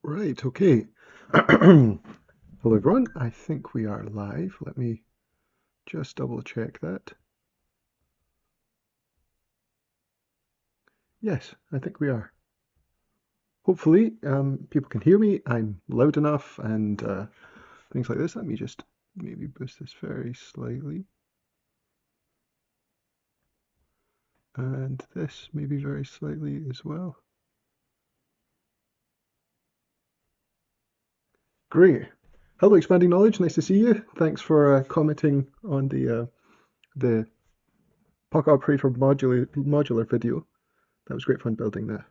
Right, okay. Hello everyone, I think we are live. Let me just double check that. Yes, I think we are. Hopefully, people can hear me. I'm loud enough and things like this. Let me just maybe boost this very slightly. And this maybe very slightly as well. Great. Hello, Expanding Knowledge. Nice to see you. Thanks for commenting on the Pocket Operator modular video. That was great fun building that.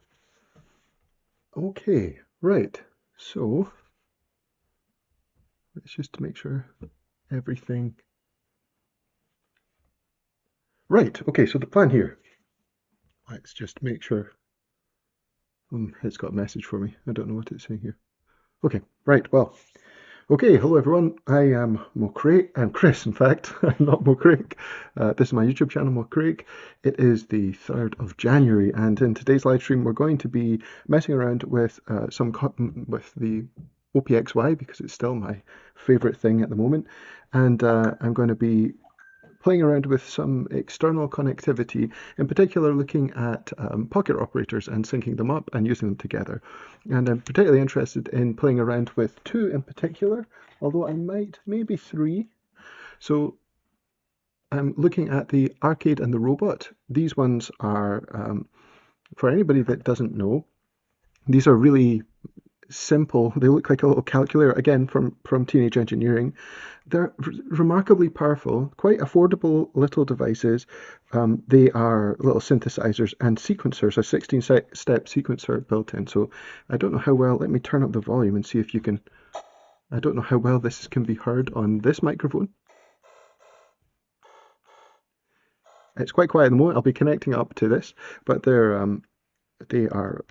Okay, right. So let's just make sure everything. Right, okay, so the plan here. Let's just make sure. It's got a message for me. I don't know what it's saying here. Okay, right, well. Okay, hello everyone. I am I'm Chris, in fact. I'm not Mocraig. This is my YouTube channel, Mocraig. It is the 3rd of January, and in today's live stream, we're going to be messing around with with the OPXY because it's still my favorite thing at the moment, and I'm going to be playing around with some external connectivity, in particular looking at pocket operators and syncing them up and using them together. And I'm particularly interested in playing around with two in particular, although I might, maybe three. So I'm looking at the arcade and the robot. These ones are, for anybody that doesn't know, these are really simple. They look like a little calculator, again, from Teenage Engineering. They're remarkably powerful, quite affordable little devices. They are little synthesizers and sequencers, a 16-step sequencer built in. So I don't know how well, let me turn up the volume and see if you can, I don't know how well this can be heard on this microphone. It's quite quiet at the moment. I'll be connecting up to this, but they are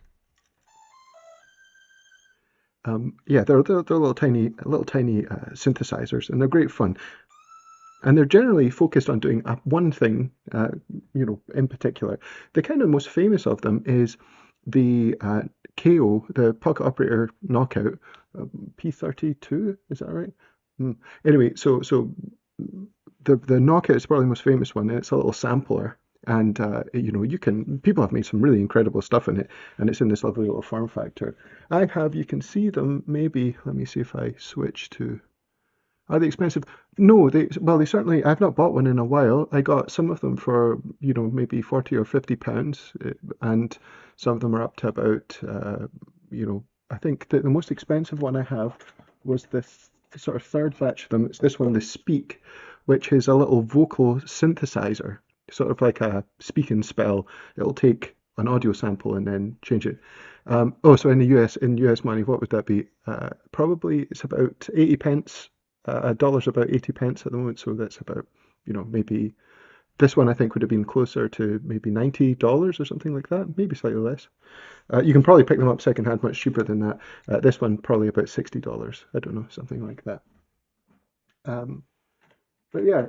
yeah, they're little tiny synthesizers, and they're great fun. And they're generally focused on doing one thing, in particular. The kind of most famous of them is the KO, the Pocket Operator Knockout, P32. Is that right? Anyway, so the Knockout is probably the most famous one, and it's a little sampler. And people have made some really incredible stuff in it, and it's in this lovely little form factor. You can see them maybe. Let me see if I switch to. Are they expensive? No, they certainly. I've not bought one in a while. I got some of them for maybe 40 or 50 pounds, and some of them are up to about I think that the most expensive one I have was this sort of third batch of them. It's this one, the Speak, which is a little vocal synthesizer, sort of like a speak and spell. It'll take an audio sample and then change it. So in US money, what would that be? Probably it's about 80 pence. A dollar's about 80 pence at the moment, so that's about, maybe this one I think would have been closer to maybe $90 or something like that, maybe slightly less. You can probably pick them up secondhand much cheaper than that. This one probably about $60. I don't know, something like that. Um, but yeah,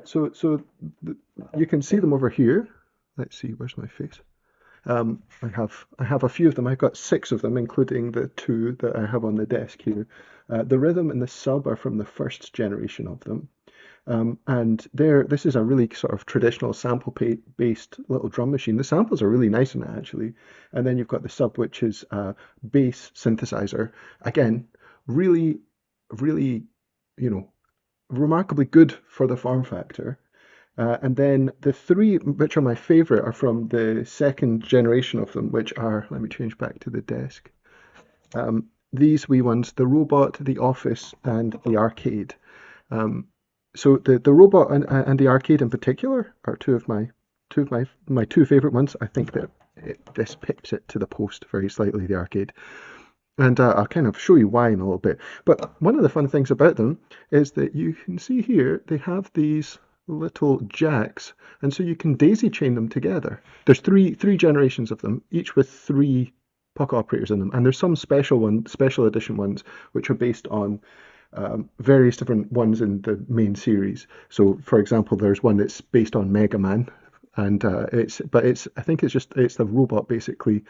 you can see them over here. Let's see, where's my face? I have a few of them. I've got six of them, including the two that I have on the desk here. The rhythm and the sub are from the first generation of them. And this is a really sort of traditional sample-based little drum machine. The samples are really nice in it, actually. And then you've got the sub, which is a bass synthesizer. Again, really, really, you know, remarkably good for the form factor. And then the three, which are my favorite, are from the second generation of them, which are, let me change back to the desk. These wee ones, the robot, the office, and the arcade. So the robot and the arcade in particular are my two favorite ones. I think that this pips it to the post very slightly, the arcade. And I'll kind of show you why in a little bit. But one of the fun things about them is that you can see here they have these little jacks, and so you can daisy chain them together. There's three generations of them, each with three pocket operators in them, and there's some special edition ones, which are based on various different ones in the main series. So, for example, there's one that's based on Mega Man, and I think it's the robot basically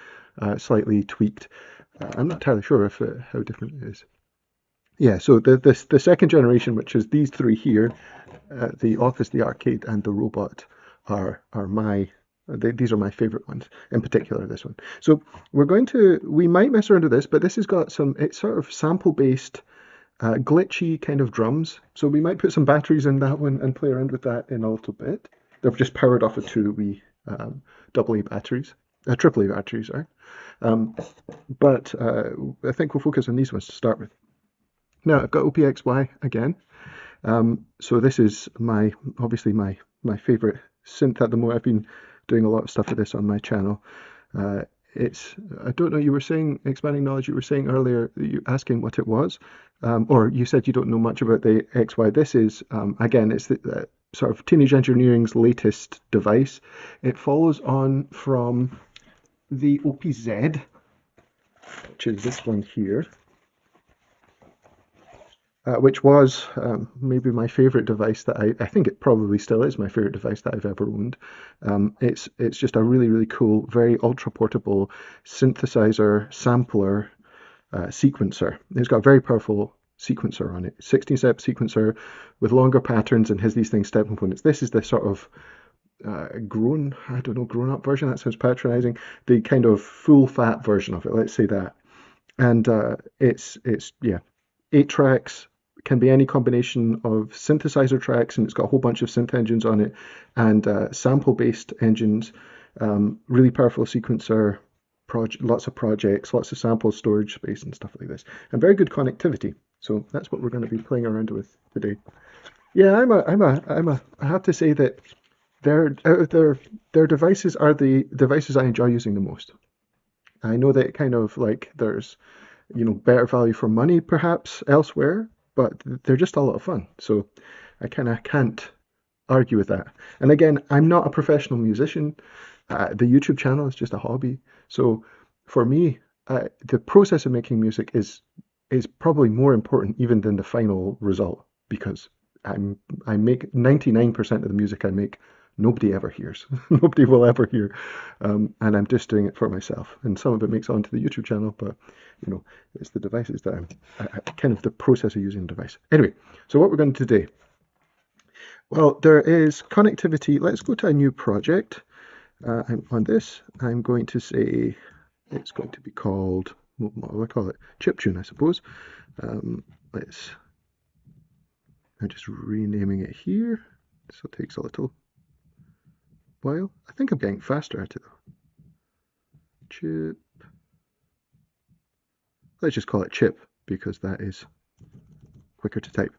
slightly tweaked. I'm not entirely sure if how different it is. Yeah, so the second generation, which is these three here, the Office, the Arcade, and the Robot, are these are my favorite ones. In particular, this one. So we might mess around with this, but this has got it's sort of sample based, glitchy kind of drums. So we might put some batteries in that one and play around with that in a little bit. They're just powered off of two wee AA batteries, AAA batteries, sorry. Um, but I think we'll focus on these ones to start with. Now I've got OPXY again. So this is obviously my favorite synth at the moment. I've been doing a lot of stuff with this on my channel. I don't know, you were saying, expanding knowledge, you were saying earlier, you asking what it was, or you said you don't know much about the XY. This is, again, it's the sort of Teenage Engineering's latest device. It follows on from the OPZ, which is this one here. Which was maybe my favorite device that I think it probably still is my favorite device that I've ever owned. It's just a really, really cool, very ultra portable synthesizer sampler sequencer. It's got a very powerful sequencer on it, 16-step sequencer with longer patterns, and has these things step components. This is the sort of grown up version. That sounds patronizing. The kind of full fat version of it, let's say that. And it's 8 tracks, can be any combination of synthesizer tracks, and it's got a whole bunch of synth engines on it, and sample-based engines, really powerful sequencer, lots of projects, lots of sample storage space and stuff like this, and very good connectivity. So that's what we're going to be playing around with today. Yeah, I have to say that their devices are the devices I enjoy using the most. I know that kind of like there's better value for money perhaps elsewhere, but they're just a lot of fun. So I kind of can't argue with that. And again, I'm not a professional musician. The YouTube channel is just a hobby. So for me, the process of making music is probably more important even than the final result, because I make 99% of the music I make nobody ever hears. Nobody will ever hear. And I'm just doing it for myself. And some of it makes it onto the YouTube channel, but it's the devices that I kind of the process of using the device. Anyway, so what we're going to do today. Well, there is connectivity. Let's go to a new project. On this, I'm going to say it's going to be called, what do I call it? Chiptune, I suppose. I'm just renaming it here. So it takes a little while. I think I'm getting faster at it though. Chip. Let's just call it chip because that is quicker to type.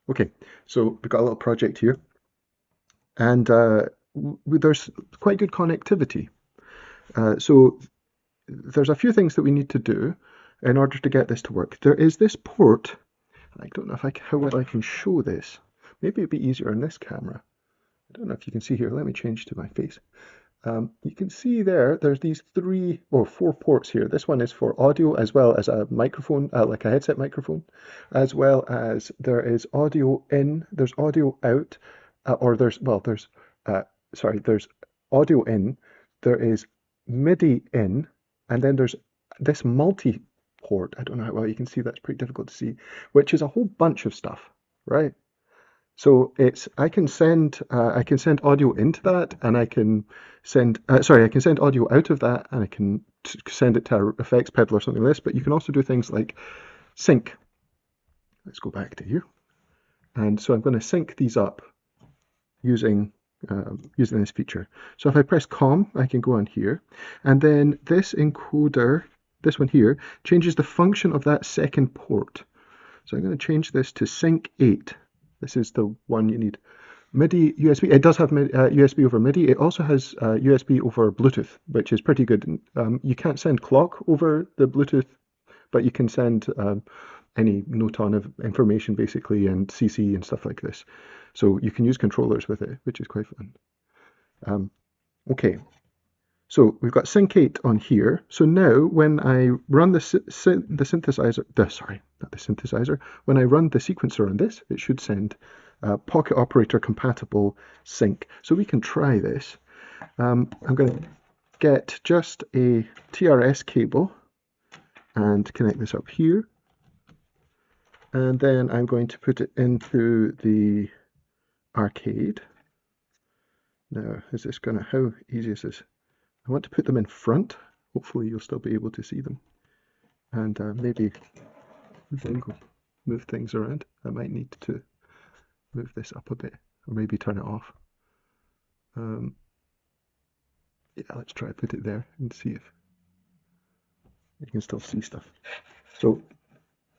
Okay, so we've got a little project here, and there's quite good connectivity. So there's a few things that we need to do in order to get this to work. There is this port. I don't know how well I can show this. Maybe it'd be easier on this camera. I don't know if you can see here. Let me change to my face. You can see there's these 3 or 4 ports here. This one is for audio as well as a microphone, like a headset microphone, as well as there is audio in, there's audio out, there's audio in, there is MIDI in, and then there's this multi-port. I don't know how well you can see, that's pretty difficult to see, which is a whole bunch of stuff, right? So I can send audio into that, and I can send audio out of that, and I can send it to an effects pedal or something like this. But you can also do things like sync. Let's go back to here, and so I'm going to sync these up using this feature. So if I press COM, I can go on here, and then this encoder, this one here, changes the function of that second port. So I'm going to change this to sync 8. This is the one you need. MIDI USB. It does have USB over MIDI. It also has USB over Bluetooth, which is pretty good. You can't send clock over the Bluetooth, but you can send any noton of information basically, and CC and stuff like this. So you can use controllers with it, which is quite fun. Okay. So we've got Sync 8 on here. So now when I run the synthesizer, sorry, not the synthesizer, when I run the sequencer on this, it should send pocket operator compatible sync. So we can try this. I'm going to get just a TRS cable and connect this up here. And then I'm going to put it into the arcade. Now, is this gonna, how easy is this? I want to put them in front. Hopefully you'll still be able to see them. And maybe move things around. I might need to move this up a bit, or maybe turn it off. Yeah, let's try to put it there and see if you can still see stuff. So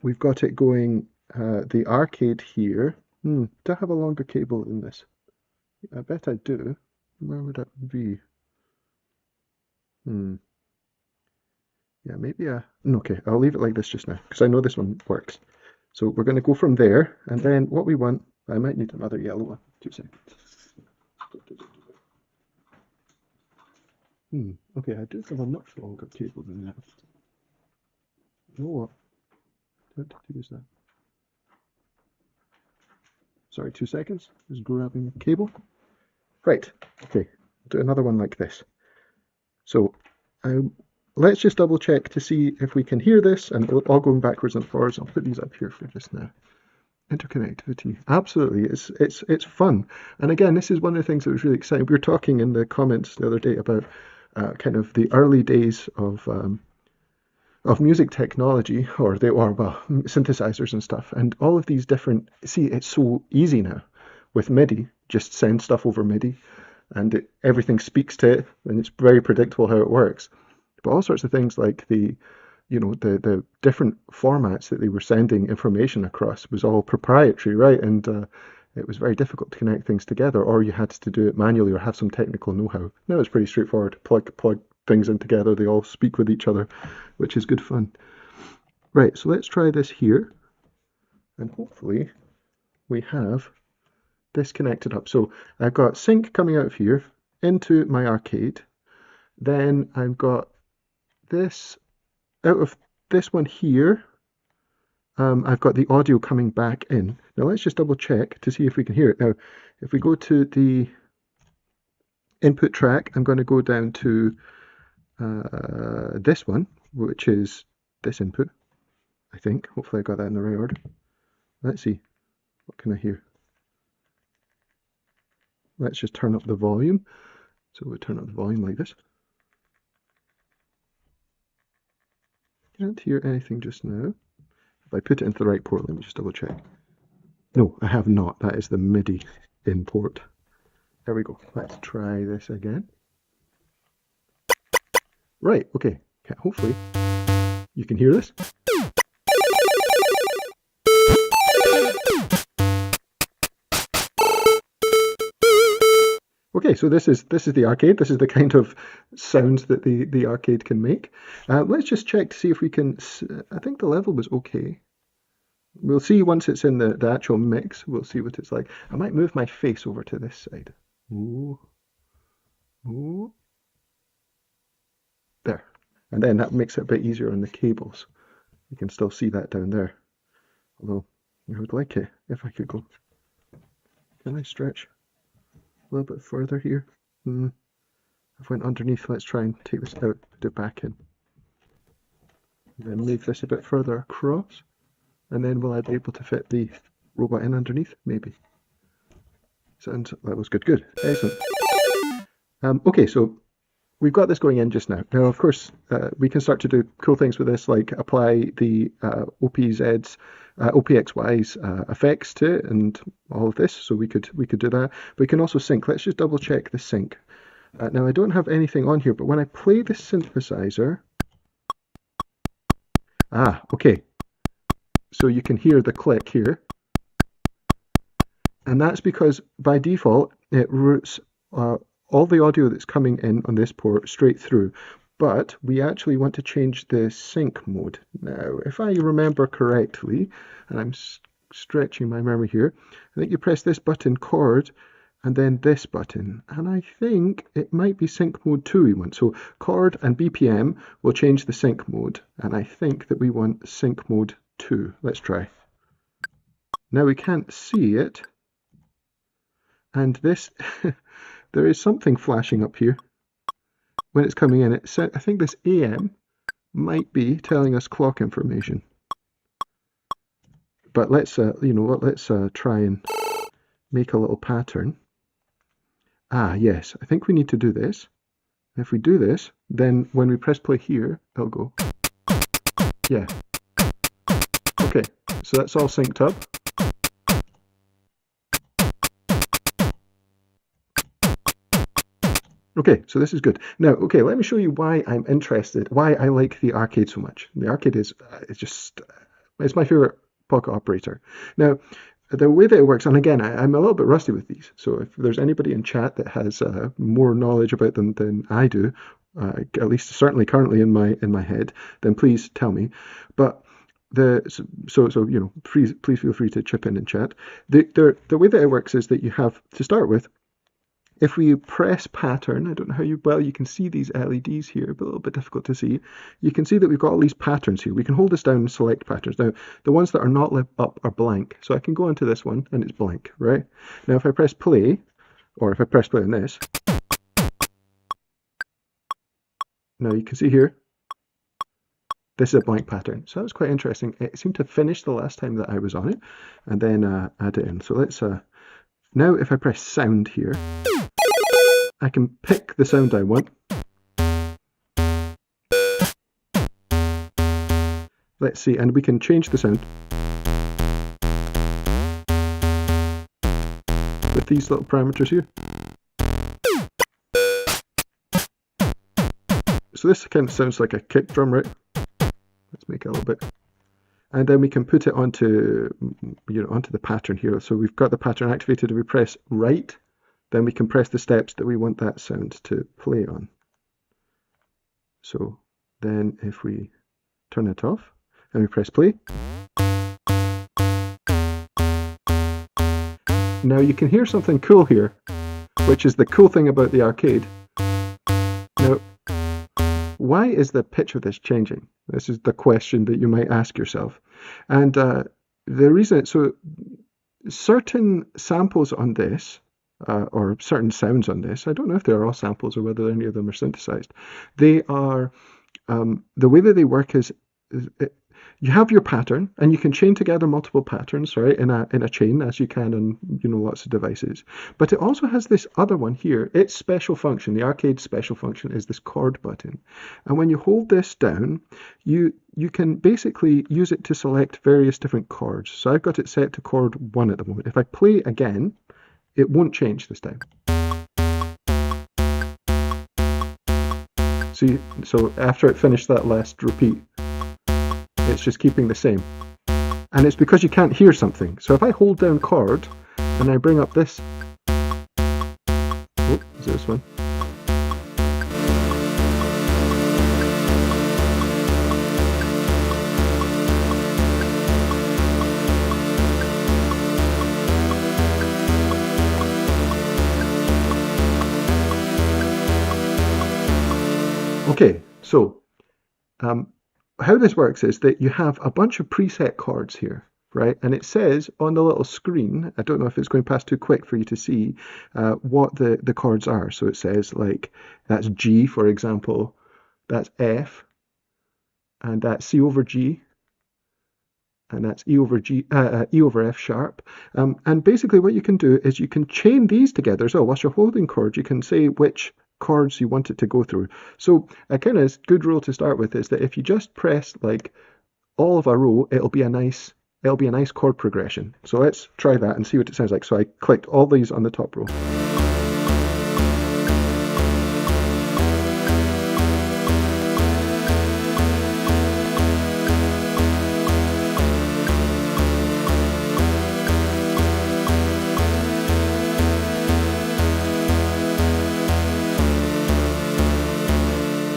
we've got it going, the arcade here. Do I have a longer cable than this? I bet I do. Where would that be? Yeah, maybe okay, I'll leave it like this just now, because I know this one works. So we're going to go from there, and then what we want, I might need another yellow one. 2 seconds. Okay, I do have a much longer cable than that. You know what? How to use that? Sorry, 2 seconds. Just grabbing the cable. Right, okay, I'll do another one like this. So let's just double check to see if we can hear this, and all going backwards and forwards. I'll put these up here for just now. Interconnectivity, absolutely, it's fun. And again, this is one of the things that was really exciting. We were talking in the comments the other day about kind of the early days of music technology, or synthesizers and stuff, and all of these different. See, it's so easy now with MIDI. Just send stuff over MIDI, and everything speaks to it, and it's very predictable how it works. But all sorts of things like the different formats that they were sending information across was all proprietary, right? And it was very difficult to connect things together, or you had to do it manually or have some technical know-how. Now it's pretty straightforward. Plug things in together, they all speak with each other, which is good fun. Right, so let's try this here, and hopefully we have this connected up. So I've got sync coming out of here into my arcade, then I've got this out of this one here. I've got the audio coming back in. Now let's just double check to see if we can hear it. Now, if we go to the input track, I'm going to go down to this one, which is this input, I think. Hopefully I got that in the right order. Let's see. What can I hear? Let's just turn up the volume. So we'll turn up the volume like this. Can't hear anything just now. If I put it into the right port, let me just double check. No, I have not. That is the MIDI in port. There we go. Let's try this again. Right, okay. Hopefully you can hear this. Okay, so this is the arcade. This is the kind of sounds that the arcade can make. Let's just check to see if we can. I think the level was okay. We'll see once it's in the actual mix. We'll see what it's like. I might move my face over to this side. Ooh. Ooh. There. And then that makes it a bit easier on the cables. You can still see that down there. Although I would like it if I could go. Can I stretch a little bit further here? I've went underneath. Let's try and take this out, put it back in. And then move this a bit further across. And then will I be able to fit the robot in underneath? Maybe. Sounds, that was good. Good. Excellent. Okay, so we've got this going in just now. Now, of course, we can start to do cool things with this, like apply the OPZ's, OPXY's effects to it and all of this. So we could do that. But we can also sync. Let's just double check the sync. Now, I don't have anything on here, but when I play the synthesizer, okay. So you can hear the click here. And that's because by default, it routes all the audio that's coming in on this port straight through. But we actually want to change the sync mode. Now, if I remember correctly, and I'm stretching my memory here, I think you press this button, chord, and then this button. And I think it might be sync mode 2 we want. So chord and BPM will change the sync mode. And I think that we want sync mode 2. Let's try. Now we can't see it. And this, there is something flashing up here when it's coming in. I think this AM might be telling us clock information. But let's, you know what, let's try and make a little pattern. Ah, yes, I think we need to do this. If we do this, then when we press play here, it'll go. Yeah. Okay, so that's all synced up. Okay, so this is good. Now, okay, let me show you why I'm interested, why I like the arcade so much. The arcade is it's my favorite pocket operator. Now, the way that it works, and again, I'm a little bit rusty with these, so if there's anybody in chat that has more knowledge about them than I do, at least certainly currently in my head, then please tell me. But so you know, please feel free to chip in chat. The way that it works is that you have to start with. If we press pattern, I don't know how well you can see these LEDs here, but a little bit difficult to see. You can see that we've got all these patterns here. We can hold this down and select patterns. Now, the ones that are not lit up are blank. So I can go onto this one and it's blank, right? Now, if I press play, or if I press play on this, now you can see here, this is a blank pattern. So that was quite interesting. It seemed to finish the last time that I was on it and then add it in. So let's, now if I press sound here, I can pick the sound I want. Let's see, and we can change the sound with these little parameters here. So this kind of sounds like a kick drum, right? Let's make it a little bit. And then we can put it onto, you know, onto the pattern here. So we've got the pattern activated. If we press right, then we can press the steps that we want that sound to play on. So then if we turn it off and we press play, now you can hear something cool here, which is the cool thing about the arcade. Now, why is the pitch of this changing? This is the question that you might ask yourself. And the reason, so certain samples on this, or certain sounds on this, I don't know if they're all samples or whether any of them are synthesized. They are, the way that they work is you have your pattern and you can chain together multiple patterns, right, in a chain, as you can on, you know, lots of devices. But it also has this other one here. Its special function, the arcade special function, is this chord button. And when you hold this down, you can basically use it to select various different chords. So I've got it set to chord 1 at the moment. If I play again, it won't change this time. See, so after it finished that last repeat, it's just keeping the same. And it's because you can't hear something. So if I hold down chord and I bring up this, oh, is this one? Okay, so how this works is that you have a bunch of preset chords here, right? And it says on the little screen, I don't know if it's going past too quick for you to see what the chords are. So it says like, that's G, for example, that's F, and that's C over G, and that's E over F sharp. And basically what you can do is you can chain these together. So whilst you're holding chords, you can say which chords you want it to go through. So a kind of good rule to start with is that if you just press like all of a row, it'll be a nice chord progression. So let's try that and see what it sounds like. So I clicked all these on the top row.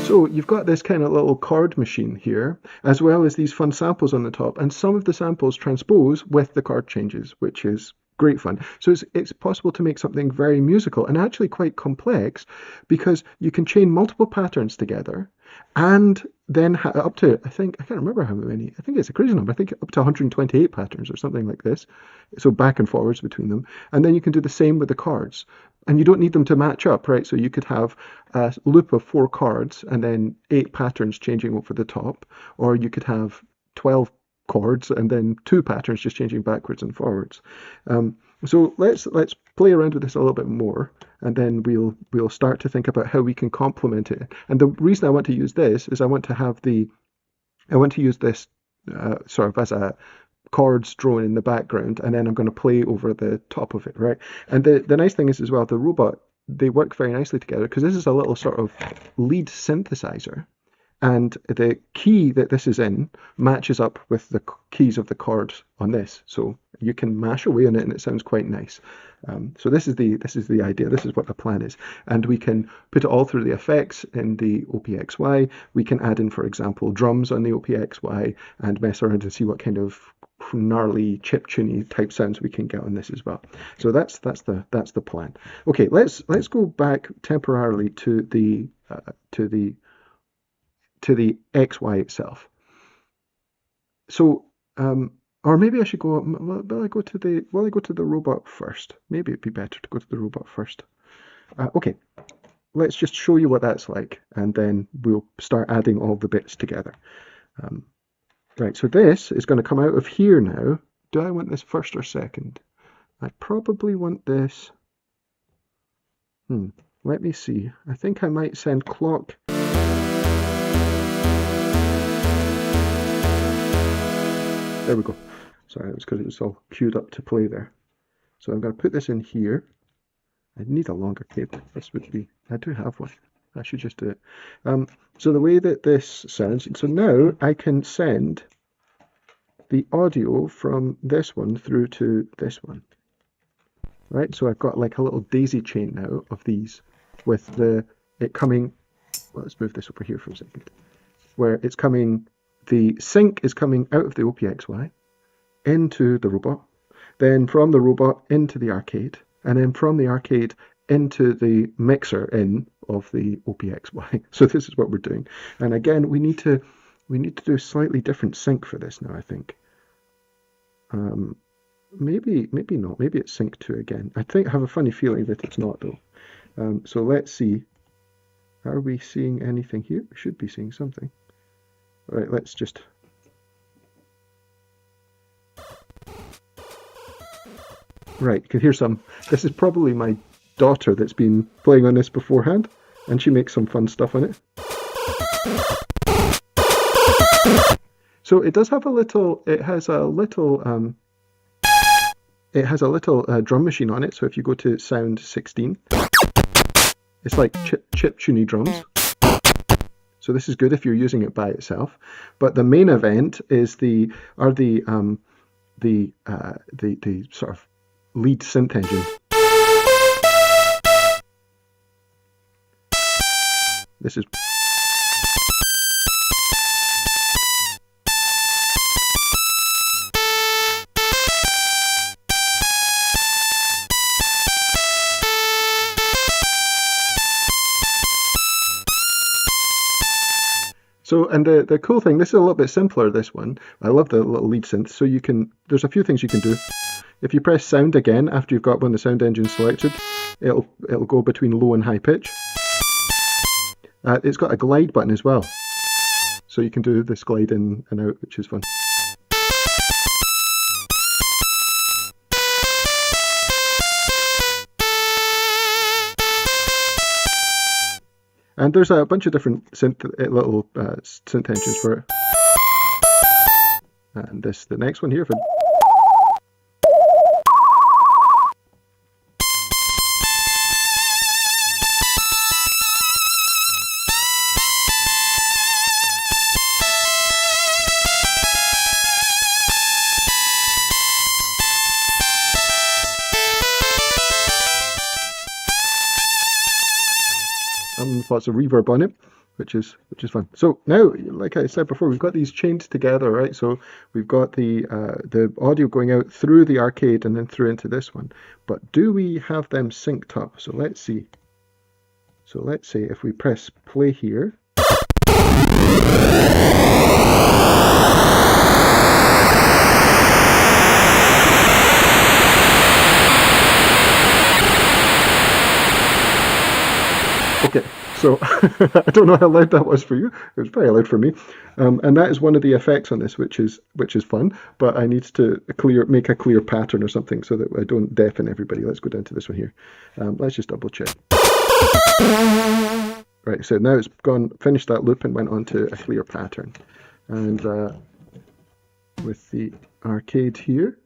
So you've got this kind of little chord machine here, as well as these fun samples on the top, and some of the samples transpose with the chord changes, which is great fun. So it's possible to make something very musical and actually quite complex, because you can chain multiple patterns together, and then up to, I can't remember how many, I think it's a crazy number, I think up to 128 patterns or something like this. So back and forwards between them. And then you can do the same with the chords. And you don't need them to match up, right? So you could have a loop of 4 chords and then 8 patterns changing over the top, or you could have 12 chords and then 2 patterns just changing backwards and forwards. So let's play around with this a little bit more, and then we'll start to think about how we can complement it. And the reason I want to use this is I want to use this sort of as a chords drawn in the background, and then I'm going to play over the top of it, right? And the nice thing is as well, the robot, they work very nicely together because this is a little sort of lead synthesizer. And the key that this is in matches up with the keys of the chords on this, so you can mash away on it, and it sounds quite nice. So this is the idea. This is what the plan is, and we can put it all through the effects in the OPXY. We can add in, for example, drums on the OPXY and mess around and see what kind of gnarly chiptune type sounds we can get on this as well. So that's the plan. Okay, let's go back temporarily to the XY itself. So, or maybe I should go. Will I go to the robot first? Maybe it'd be better to go to the robot first. Okay, let's just show you what that's like, and then we'll start adding all the bits together. Right. So this is going to come out of here now. Do I want this first or second? I probably want this. Let me see. I think I might send clock. There we go. Sorry, it was because it was all queued up to play there. So I'm going to put this in here. I need a longer cable. This would be, I do have one. I should just do it. So the way that this sounds, so now I can send the audio from this one through to this one. Right, so I've got like a little daisy chain now of these with it coming, well, let's move this over here for a second, where it's coming. The sync is coming out of the OPXY into the robot, then from the robot into the arcade, and then from the arcade into the mixer in of the OPXY. So this is what we're doing. And again, we need to do a slightly different sync for this now, I think. Maybe not. Maybe it's sync 2 again. I have a funny feeling that it's not though. So let's see. Are we seeing anything here? We should be seeing something. All right, let's just. Right, you can hear some. This is probably my daughter that's been playing on this beforehand, and she makes some fun stuff on it. So it does have a little. It has a little drum machine on it. So if you go to sound 16, it's like chiptune drums. So this is good if you're using it by itself, but the main event is the sort of lead synth engine. This is so, and the cool thing, this is a little bit simpler, this one. I love the little lead synth. So there's a few things you can do. If you press sound again, after you've got one of the sound engines selected, it'll go between low and high pitch. It's got a glide button as well. So you can do this glide in and out, which is fun. And there's a bunch of different little synth engines for it. And the next one here. Lots of reverb on it, which is fun. So now, like I said before, we've got these chained together, right? So we've got the audio going out through the arcade and then through into this one. But do we have them synced up? So let's see. So let's say if we press play here, Okay, so I don't know how loud that was for you. It was very loud for me, and that is one of the effects on this, which is fun. But I need to make a clear pattern or something so that I don't deafen everybody. Let's go down to this one here. Let's just double check. Right, so now it's gone, finished that loop and went on to a clear pattern. And with the arcade here,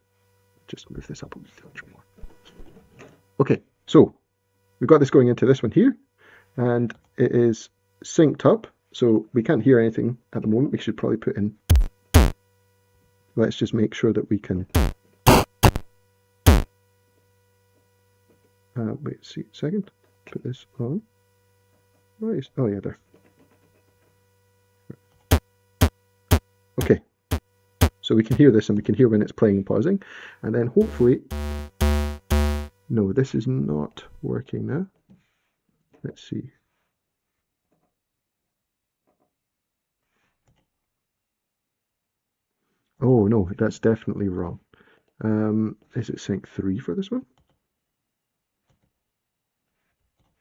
just move this up a little more. Okay, so we've got this going into this one here. And it is synced up, so we can't hear anything at the moment. We should probably put in, let's just make sure that we can, wait, see a second, put this on. Oh yeah, there. Okay, so we can hear this and we can hear when it's playing and pausing, and then hopefully, no, this is not working now. Let's see. Oh no, that's definitely wrong. Is it sync 3 for this one?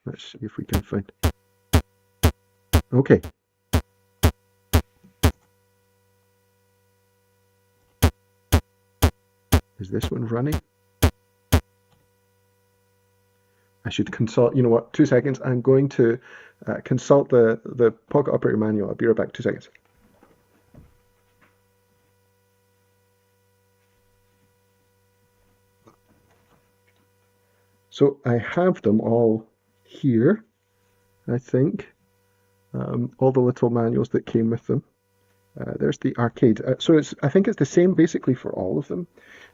Let's see if we can find. Okay. Is this one running? I should consult, you know what, 2 seconds. I'm going to consult the Pocket Operator manual. I'll be right back, 2 seconds. So I have them all here, I think. All the little manuals that came with them. There's the arcade. So I think it's the same basically for all of them.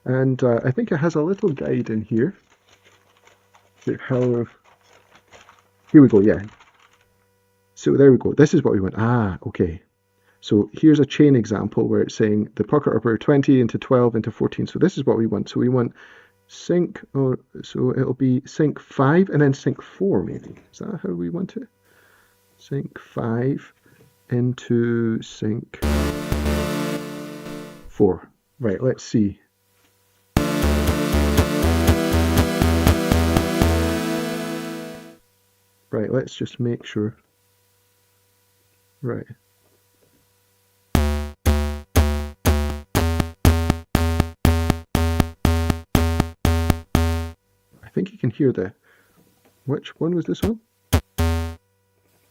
And I think it has a little guide in here. How, here we go, yeah. So there we go. This is what we want. Ah, okay. So here's a chain example where it's saying the Pocket Operator 20 into 12 into 14. So this is what we want. So we want sync, or so it'll be sync 5 and then sync 4 maybe. Is that how we want it? Sync 5 into sync 4. Right, let's see. Right, let's just make sure. Right. I think you can hear the, which one was this one?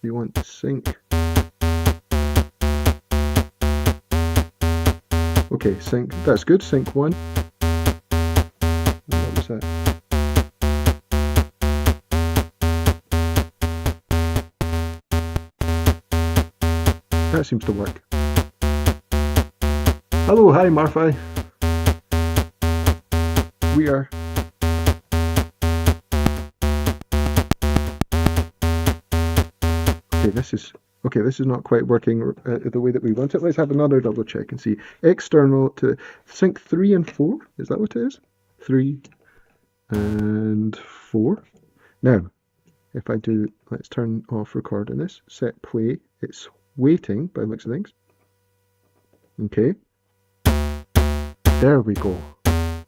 You want sync. Okay, sync, that's good, sync 1. What was that? That seems to work. Hello, hi Marfi. We are. Okay, this is not quite working the way that we want it. Let's have another double check and see. External to sync 3 and 4. Is that what it is? 3 and 4. Now, if I do, let's turn off recording this. Set play. It's waiting by the looks of things. Okay. There we go.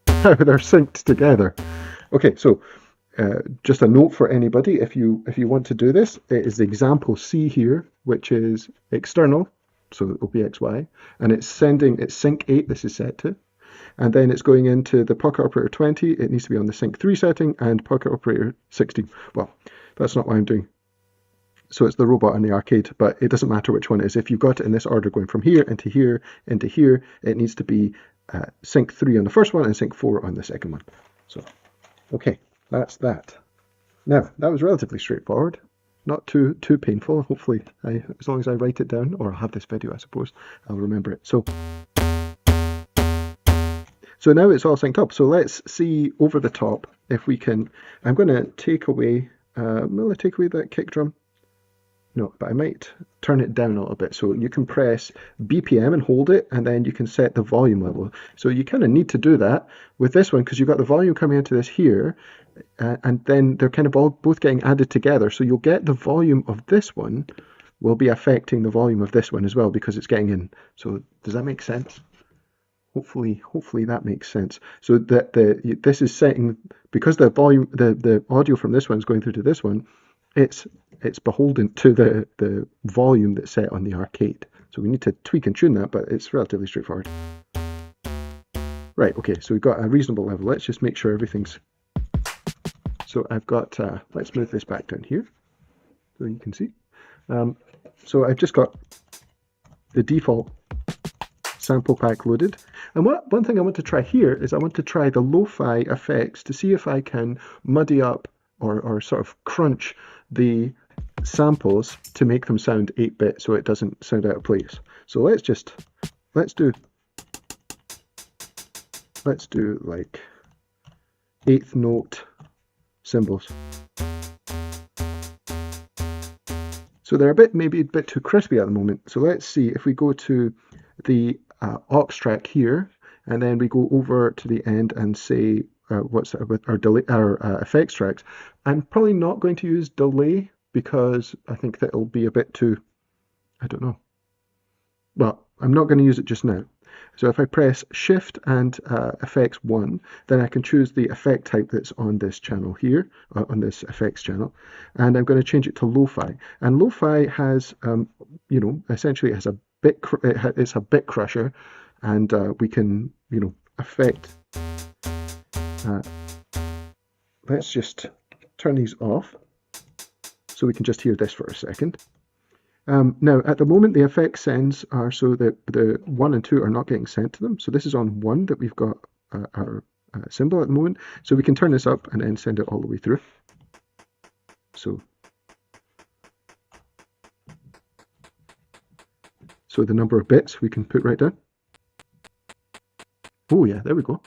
Now they're synced together. Okay, so just a note for anybody, if you want to do this, it is the example C here, which is external, so it will be XY, and it's sync 8, this is set to, and then it's going into the Pocket Operator 20, it needs to be on the sync 3 setting, and Pocket Operator 16. Well, that's not what I'm doing. So it's the robot and the arcade, but it doesn't matter which one it is. If you've got it in this order going from here into here into here, it needs to be sync 3 on the first one and sync 4 on the second one. So, okay, that's that. Now, that was relatively straightforward, not too painful. Hopefully, as long as I write it down, or I'll have this video, I suppose, I'll remember it. So now it's all synced up. So let's see over the top if we can. I'm going to take away, will I take away that kick drum? No, but I might turn it down a little bit. So you can press BPM and hold it, and then you can set the volume level. So you kind of need to do that with this one because you've got the volume coming into this here, and then they're kind of all both getting added together. So you'll get the volume of this one will be affecting the volume of this one as well because it's getting in. So does that make sense? Hopefully that makes sense. So that this is setting, because the volume, the audio from this one is going through to this one, it's beholden to the volume that's set on the arcade. So we need to tweak and tune that, but it's relatively straightforward. Right, okay, so we've got a reasonable level. Let's just make sure everything's... So I've got, let's move this back down here so you can see. So I've just got the default sample pack loaded. And one thing I want to try here is I want to try the LoFi effects to see if I can muddy up or sort of crunch the samples to make them sound 8-bit so it doesn't sound out of place. So let's do like 8th note cymbals. So they're maybe a bit too crispy at the moment. So let's see if we go to the aux track here, and then we go over to the end and say what's with our delay, our effects tracks. I'm probably not going to use delay because I think that it'll be a bit too, I don't know. Well, I'm not going to use it just now. So if I press Shift and Effects 1, then I can choose the effect type that's on this channel here, on this effects channel, and I'm going to change it to Lo-Fi. And Lo-Fi has, you know, essentially it has a bit, it's a bit crusher, and we can, you know, affect. Let's just turn these off so we can just hear this for a second. Now, at the moment, the effect sends are so that the 1 and 2 are not getting sent to them. So this is on 1 that we've got our symbol at the moment. So we can turn this up and then send it all the way through. So the number of bits we can put right down. Oh yeah, there we go.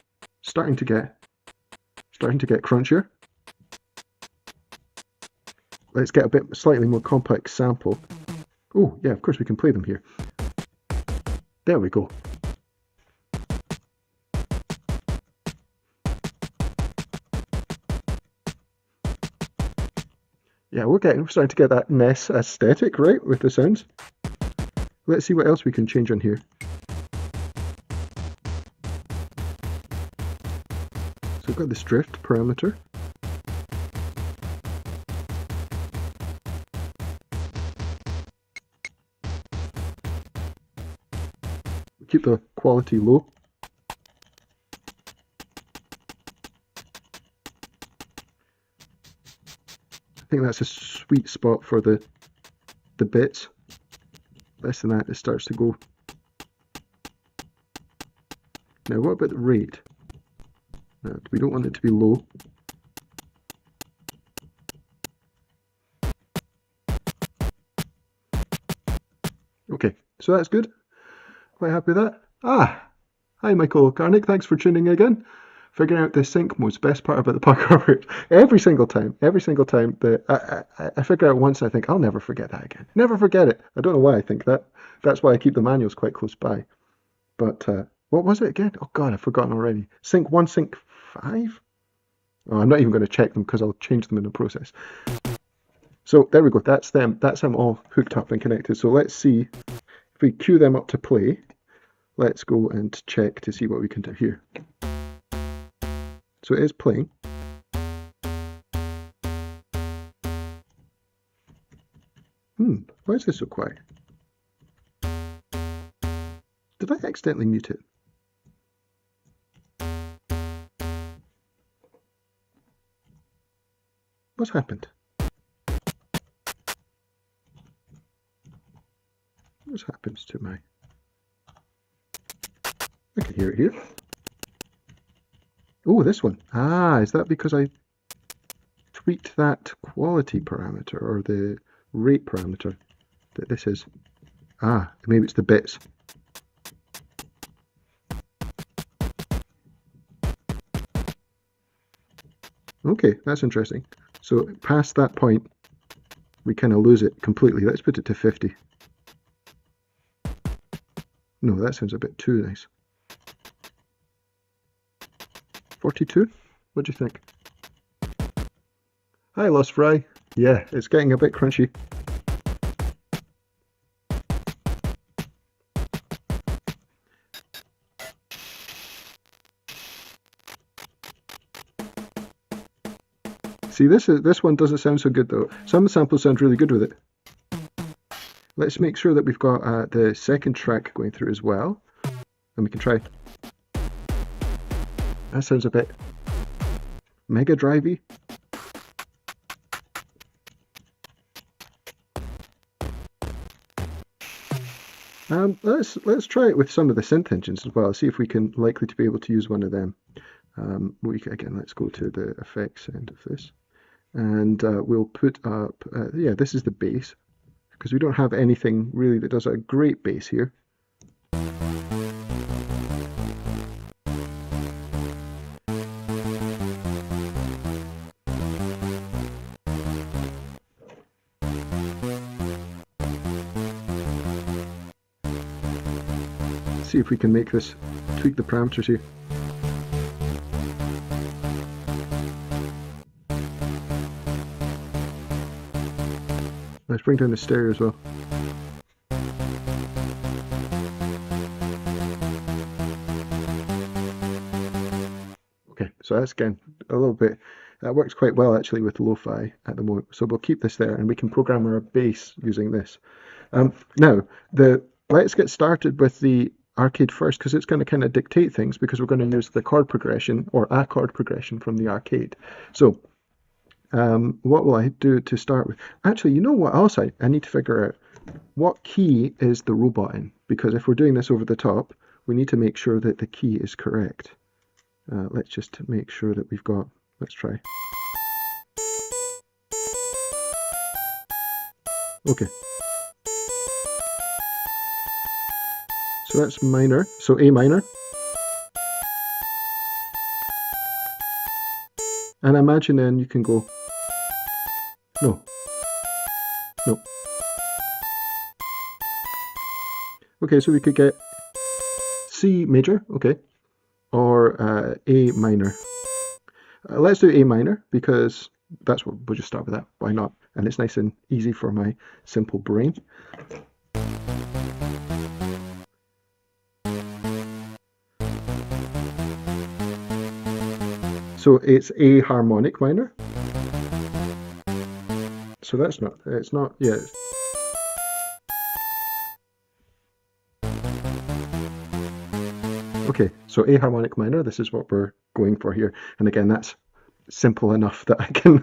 Starting to get crunchier. Let's get a bit slightly more complex sample. Oh, yeah, of course we can play them here. There we go. Yeah, we're starting to get that mess aesthetic, right, with the sounds. Let's see what else we can change on here. So we've got this drift parameter. Keep the quality low. I think that's a sweet spot for the bits. Less than that, it starts to go. Now, what about the rate? We don't want it to be low. Okay, so that's good. Quite happy with that. Hi Michael Garnick, thanks for tuning in again. Figuring out the sync mode's best part about the Bach. Every single time that I figure out once, I think I'll never forget that again. Never forget it. I don't know why I think that. That's why I keep the manuals quite close by. But what was it again? Oh God, I've forgotten already. Sync 1, sync 5? Oh, I'm not even going to check them because I'll change them in the process. So there we go. That's them. That's them all hooked up and connected. So let's see if we cue them up to play. Let's go and check to see what we can do here. So it is playing. Why is this so quiet? Did I accidentally mute it? What's happened? What happens to my... I can hear it here. Oh, this one. Is that because I tweaked that quality parameter or the rate parameter that this is? Maybe it's the bits. Okay, that's interesting. So past that point, we kind of lose it completely. Let's put it to 50. No, that sounds a bit too nice. 42? What do you think? Hi, Lost Fry. Yeah, it's getting a bit crunchy. See, this one doesn't sound so good though. Some samples sound really good with it. Let's make sure that we've got the second track going through as well, and we can try. That sounds a bit Mega Drive-y. Let's try it with some of the synth engines as well. See if we can likely to be able to use one of them. Again, let's go to the effects end of this, and we'll put up. Yeah, this is the bass, because we don't have anything really that does a great bass here. See if we can make this, tweak the parameters here. Let's bring down the stereo as well. Okay, so that's again a little bit, that works quite well actually with Lo-Fi at the moment. So we'll keep this there, and we can program our bass using this. Now, let's get started with the arcade first, because it's going to kind of dictate things, because we're going to use the chord progression or a chord progression from the arcade. So what will I do to start with? Actually, you know what else I need to figure out? What key is the robot in? Because if we're doing this over the top, we need to make sure that the key is correct. Let's just make sure that we've got, let's try. Okay. So that's minor, so A minor. And imagine then you can go, no. Okay, so we could get C major, okay, or A minor. Let's do A minor, because that's what, we'll just start with that, why not? And it's nice and easy for my simple brain. So it's A harmonic minor. So that's not, it's not, yeah. Okay, so A harmonic minor, this is what we're going for here. And again, that's simple enough that I can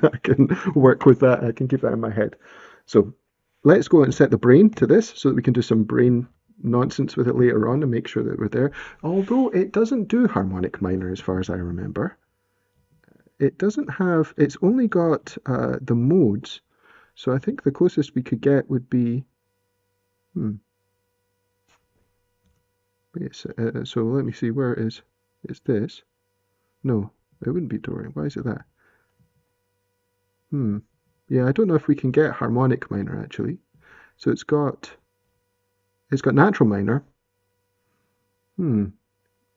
work with that. I can keep that in my head. So let's go and set the brain to this so that we can do some brain nonsense with it later on and make sure that we're there. Although it doesn't do harmonic minor as far as I remember. It doesn't have, it's only got the modes, so I think the closest we could get would be, so let me see, where is this? No, it wouldn't be Dorian, why is it that? Yeah, I don't know if we can get harmonic minor actually. So it's got natural minor.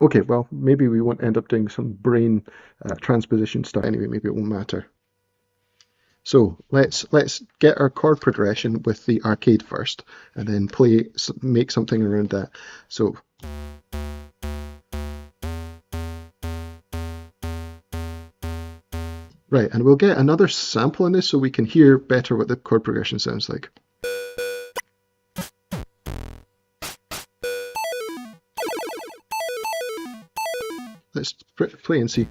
Okay, well, maybe we won't end up doing some brain transposition stuff anyway, maybe it won't matter. So let's get our chord progression with the arcade first, and then make something around that. So right, and we'll get another sample in this so we can hear better what the chord progression sounds like. Let's play and see.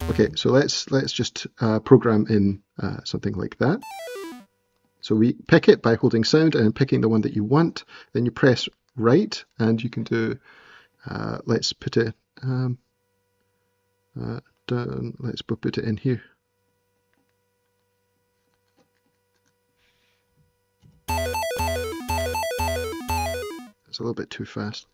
Okay, so let's just program in something like that. So we pick it by holding sound and picking the one that you want. Then you press right, and you can do. Let's put it. Let's put it in here. It's a little bit too fast.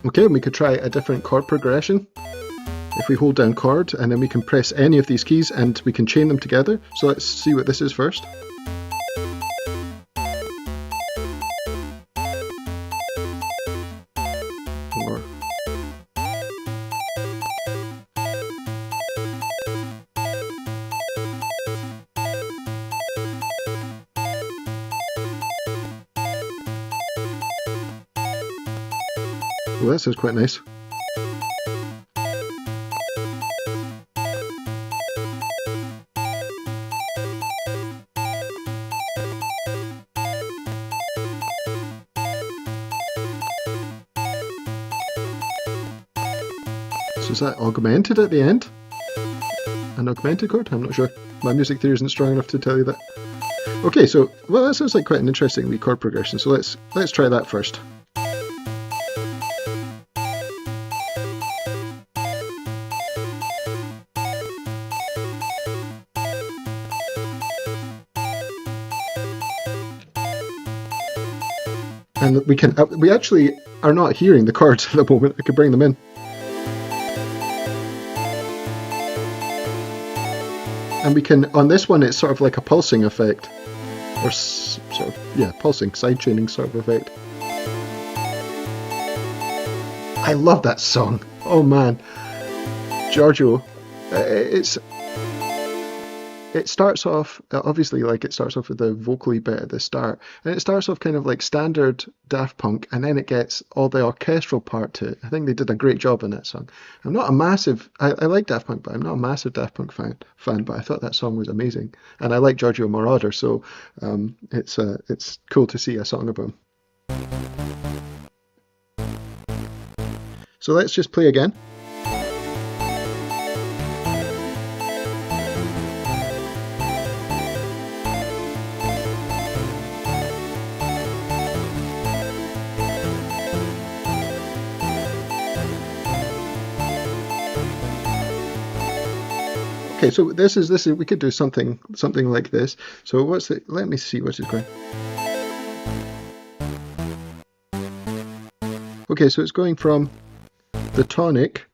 Okay, we could try a different chord progression. If we hold down chord, and then we can press any of these keys and we can chain them together. So let's see what this is first. Well, that sounds quite nice. So is that augmented at the end? An augmented chord? I'm not sure. My music theory isn't strong enough to tell you that. Okay, so, well, that sounds like quite an interesting wee chord progression, so let's try that first. And we actually are not hearing the chords at the moment. I could bring them in. And we can, on this one, it's sort of like a pulsing effect. Or sort of, yeah, pulsing, side tuning sort of effect. I love that song. Oh man. Giorgio. It starts off, obviously, like it starts off with the vocally bit at the start, and it starts off kind of like standard Daft Punk, and then it gets all the orchestral part to it. I think they did a great job on that song. I'm not a massive, I like Daft Punk, but I'm not a massive Daft Punk fan, but I thought that song was amazing. And I like Giorgio Moroder, so it's cool to see a song about him. So let's just play again. Okay, so this is we could do something like this. So let me see what is going. Okay, so it's going from the tonic,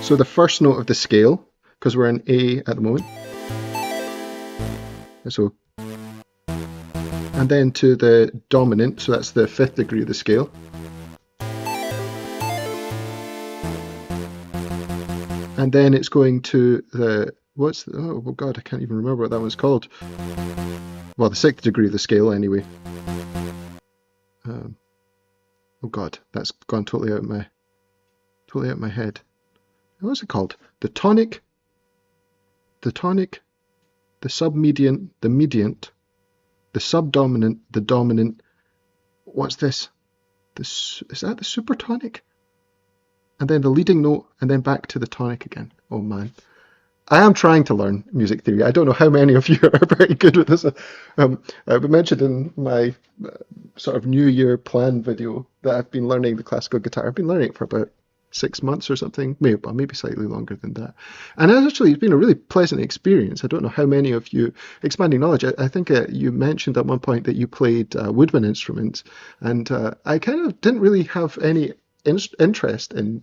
so the first note of the scale, because we're in A at the moment. So, and then to the dominant, so that's the 5th degree of the scale. And then it's going to the, oh god, I can't even remember what that one's called. Well, the 6th degree of the scale anyway. Oh god, that's gone totally out of my head. What's it called? The tonic, the submediant, the mediant, the subdominant, the dominant. What's this? Is that the supertonic? And then the leading note, and then back to the tonic again. Oh man. I am trying to learn music theory. I don't know how many of you are very good with this. I mentioned in my sort of New Year plan video that I've been learning the classical guitar. I've been learning it for about 6 months or something, maybe slightly longer than that. And actually, it's been a really pleasant experience. I don't know how many of you, expanding knowledge, I think you mentioned at one point that you played woodwind instruments, and I kind of didn't really have any interest in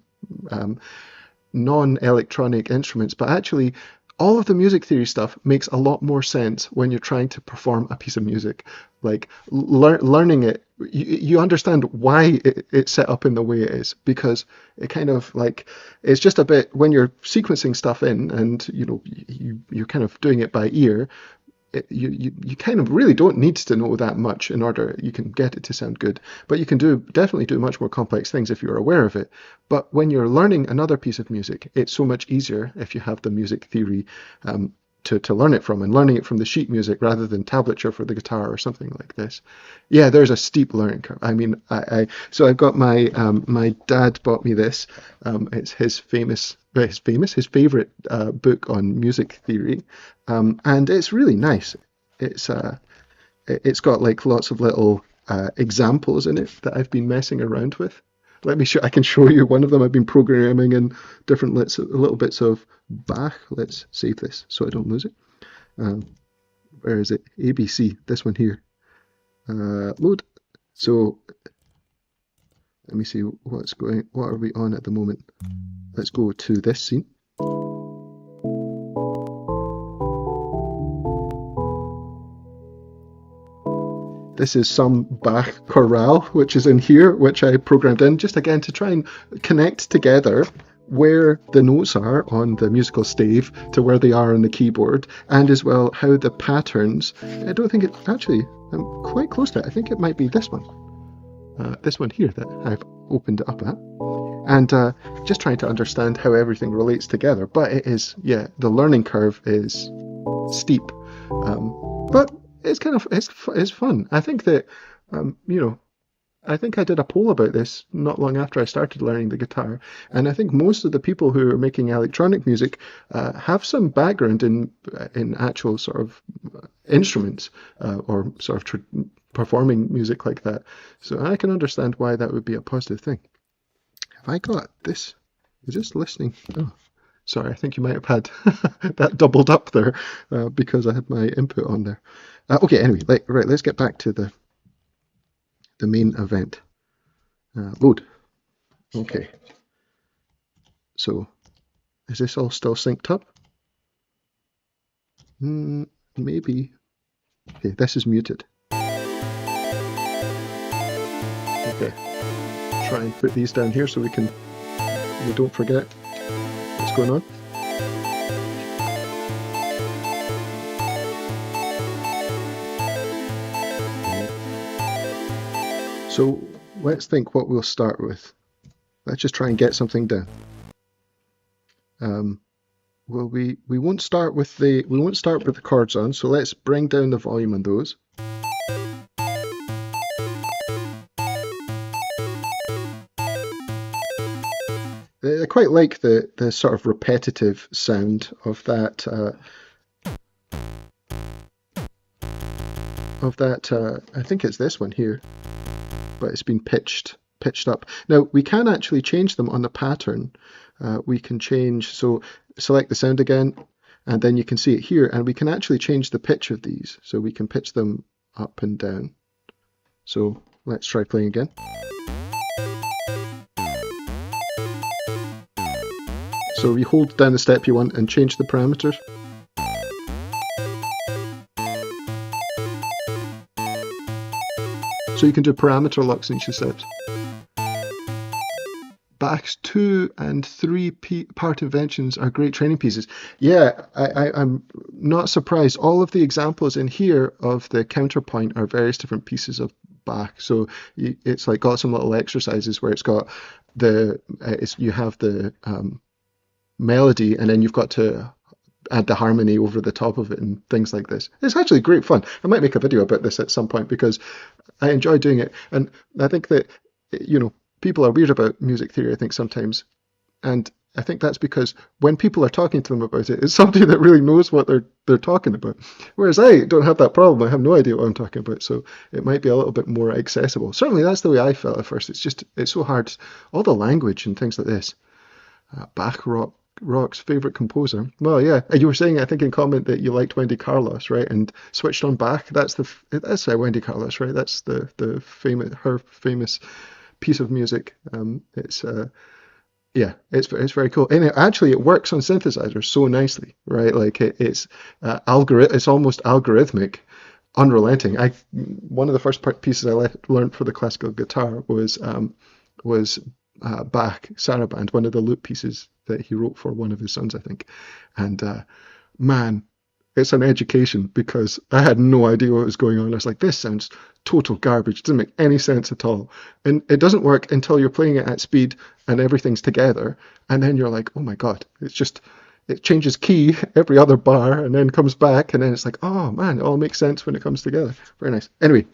non-electronic instruments, but actually all of the music theory stuff makes a lot more sense when you're trying to perform a piece of music. Like learning it, you understand why it's set up in the way it is, because it kind of like, it's just a bit, when you're sequencing stuff in and you're kind of doing it by ear, you kind of really don't need to know that much in order you can get it to sound good, but you can definitely do much more complex things if you're aware of it. But when you're learning another piece of music, it's so much easier if you have the music theory to learn it from, and learning it from the sheet music rather than tablature for the guitar or something like this. Yeah, there's a steep learning curve. I mean, so I've got my dad bought me this. It's his favorite book on music theory, and it's really nice. It's got like lots of little examples in it that I've been messing around with. I can show you one of them. I've been programming in different little bits of Bach. Let's save this so I don't lose it. Where is it? ABC, this one here. Load. So let me see what are we on at the moment. Let's go to this scene. This is some Bach chorale, which is in here, which I programmed in, just again to try and connect together where the notes are on the musical stave to where they are on the keyboard, and as well how the patterns, I don't think it, actually, I'm quite close to it. I think it might be this one here that I've opened it up at. And just trying to understand how everything relates together. But it is, yeah, the learning curve is steep. But it's kind of, it's fun. I think that, you know, I think I did a poll about this not long after I started learning the guitar, and I think most of the people who are making electronic music have some background in actual sort of instruments or sort of performing music like that. So I can understand why that would be a positive thing. Have I got this? Is this listening? Oh, sorry, I think you might have had that doubled up there because I had my input on there. Okay, anyway, right, let's get back to the main event. Load. Okay. So, is this all still synced up? Maybe. Okay, this is muted. Okay. Try and put these down here so we don't forget what's going on. So let's think what we'll start with. Let's just try and get something down. Well, we won't start with the chords on, so let's bring down the volume on those. I quite like the sort of repetitive sound of that. I think it's this one here, but it's been pitched up. Now we can actually change them on the pattern. We can change, so select the sound again, and then you can see it here, and we can actually change the pitch of these. So we can pitch them up and down. So let's try playing again. So you hold down the step you want and change the parameters. So you can do parameter locks in each of the steps. Bach's 2 and 3 part inventions are great training pieces. Yeah, I'm not surprised. All of the examples in here of the counterpoint are various different pieces of Bach. So it's like got some little exercises where it's got you have the melody, and then you've got to add the harmony over the top of it and things like this. It's actually great fun. I might make a video about this at some point because I enjoy doing it. And I think that, you know, people are weird about music theory, I think, sometimes. And I think that's because when people are talking to them about it, it's somebody that really knows what they're talking about. Whereas I don't have that problem. I have no idea what I'm talking about. So it might be a little bit more accessible. Certainly that's the way I felt at first. It's so hard. All the language and things like this. Bach Rock's favorite composer. Well, yeah, you were saying, I think, in comment that you liked Wendy Carlos, right? And switched on Bach. That's Wendy Carlos, right? That's her famous piece of music. It's very cool, and it works on synthesizers so nicely, right? Like it's almost algorithmic, unrelenting. One of the first pieces I learned for the classical guitar was Bach Saraband, one of the loop pieces that he wrote for one of his sons, I think. And man, it's an education because I had no idea what was going on. I was like, this sounds total garbage. It doesn't make any sense at all. And it doesn't work until you're playing it at speed and everything's together. And then you're like, oh my God, it changes key every other bar and then comes back. And then it's like, oh man, it all makes sense when it comes together. Very nice. Anyway,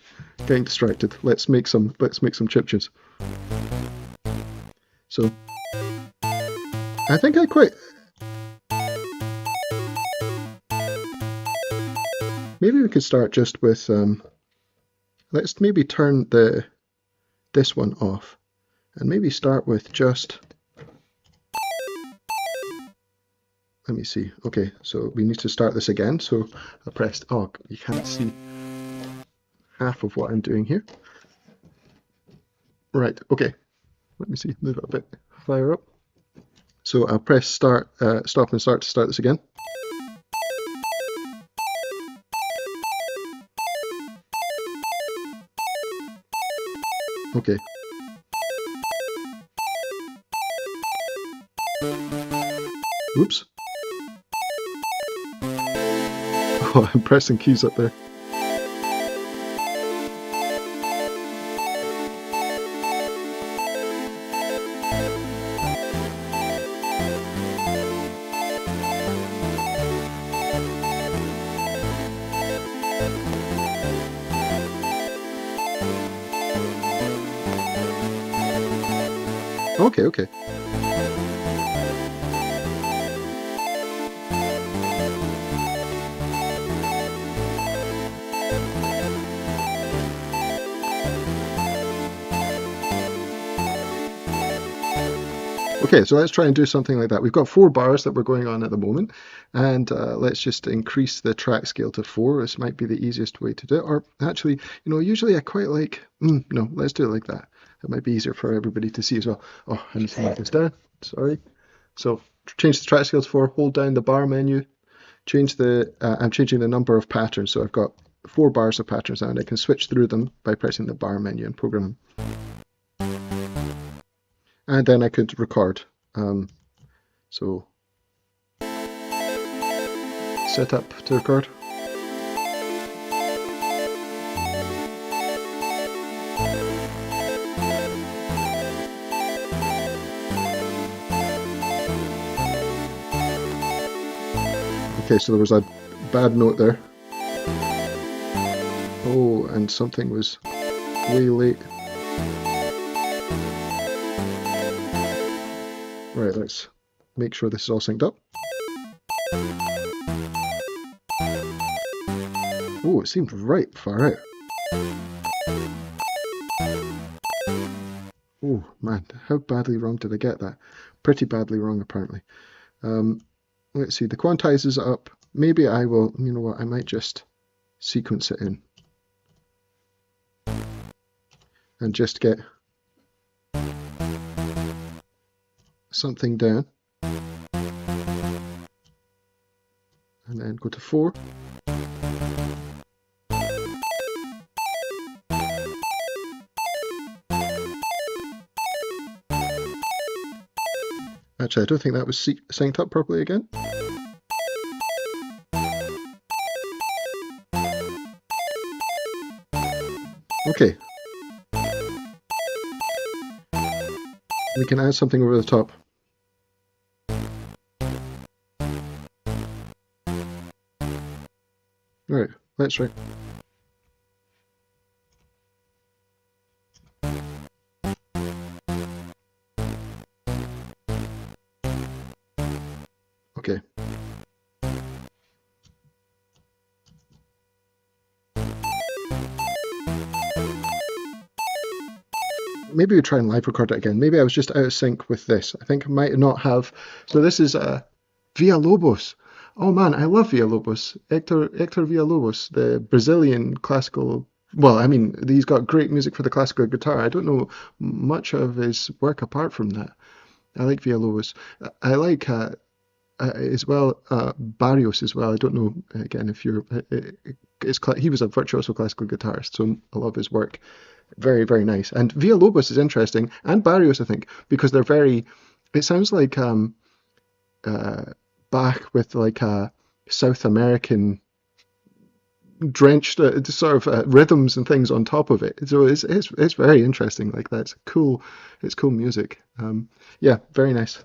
getting distracted. Let's make some chiptunes. So I think maybe we could start just with, let's maybe turn this one off and maybe start with just, let me see. Okay, so we need to start this again. So I pressed, oh, you can't see half of what I'm doing here. Right, okay. Let me see, move it a bit higher up. So I'll press stop and start to start this again. Okay. Oops. Oh, I'm pressing keys up there. Okay, okay. Okay, so let's try and do something like that. We've got 4 bars that we're going on at the moment, and let's just increase the track scale to 4. This might be the easiest way to do it. Or actually, usually I quite like, no, let's do it like that. It might be easier for everybody to see as well. Oh, I need to mark this down. Sorry. So change the track scale to 4, hold down the bar menu, change the, I'm changing the number of patterns. So I've got 4 bars of patterns now, and I can switch through them by pressing the bar menu and program them. And then I could record. So set up to record. Okay, so there was a bad note there. Oh, and something was way late. Right, let's make sure this is all synced up. Oh, it seemed right far out. Oh man, how badly wrong did I get that? Pretty badly wrong, apparently. Let's see, the quantize is up. Maybe I will, you know what, I might just sequence it in. And just get something down. And then go to 4. Actually, I don't think that was synced up properly again. Okay. We can add something over the top. Right, let's try. Okay. Maybe we try and live record it again. Maybe I was just out of sync with this. I think I might not have. So this is Villalobos. Oh man, I love Villalobos. Hector Villalobos, the Brazilian classical. Well, I mean, he's got great music for the classical guitar. I don't know much of his work apart from that. I like Villalobos. I like as well Barrios as well. I don't know again if you're. He was a virtuoso classical guitarist, so I love his work. Very, very nice. And Villalobos is interesting, and Barrios, I think, because they're very. It sounds like Bach with like a South American drenched sort of rhythms and things on top of it. So it's very interesting. Like that's cool. It's cool music. Yeah, very nice.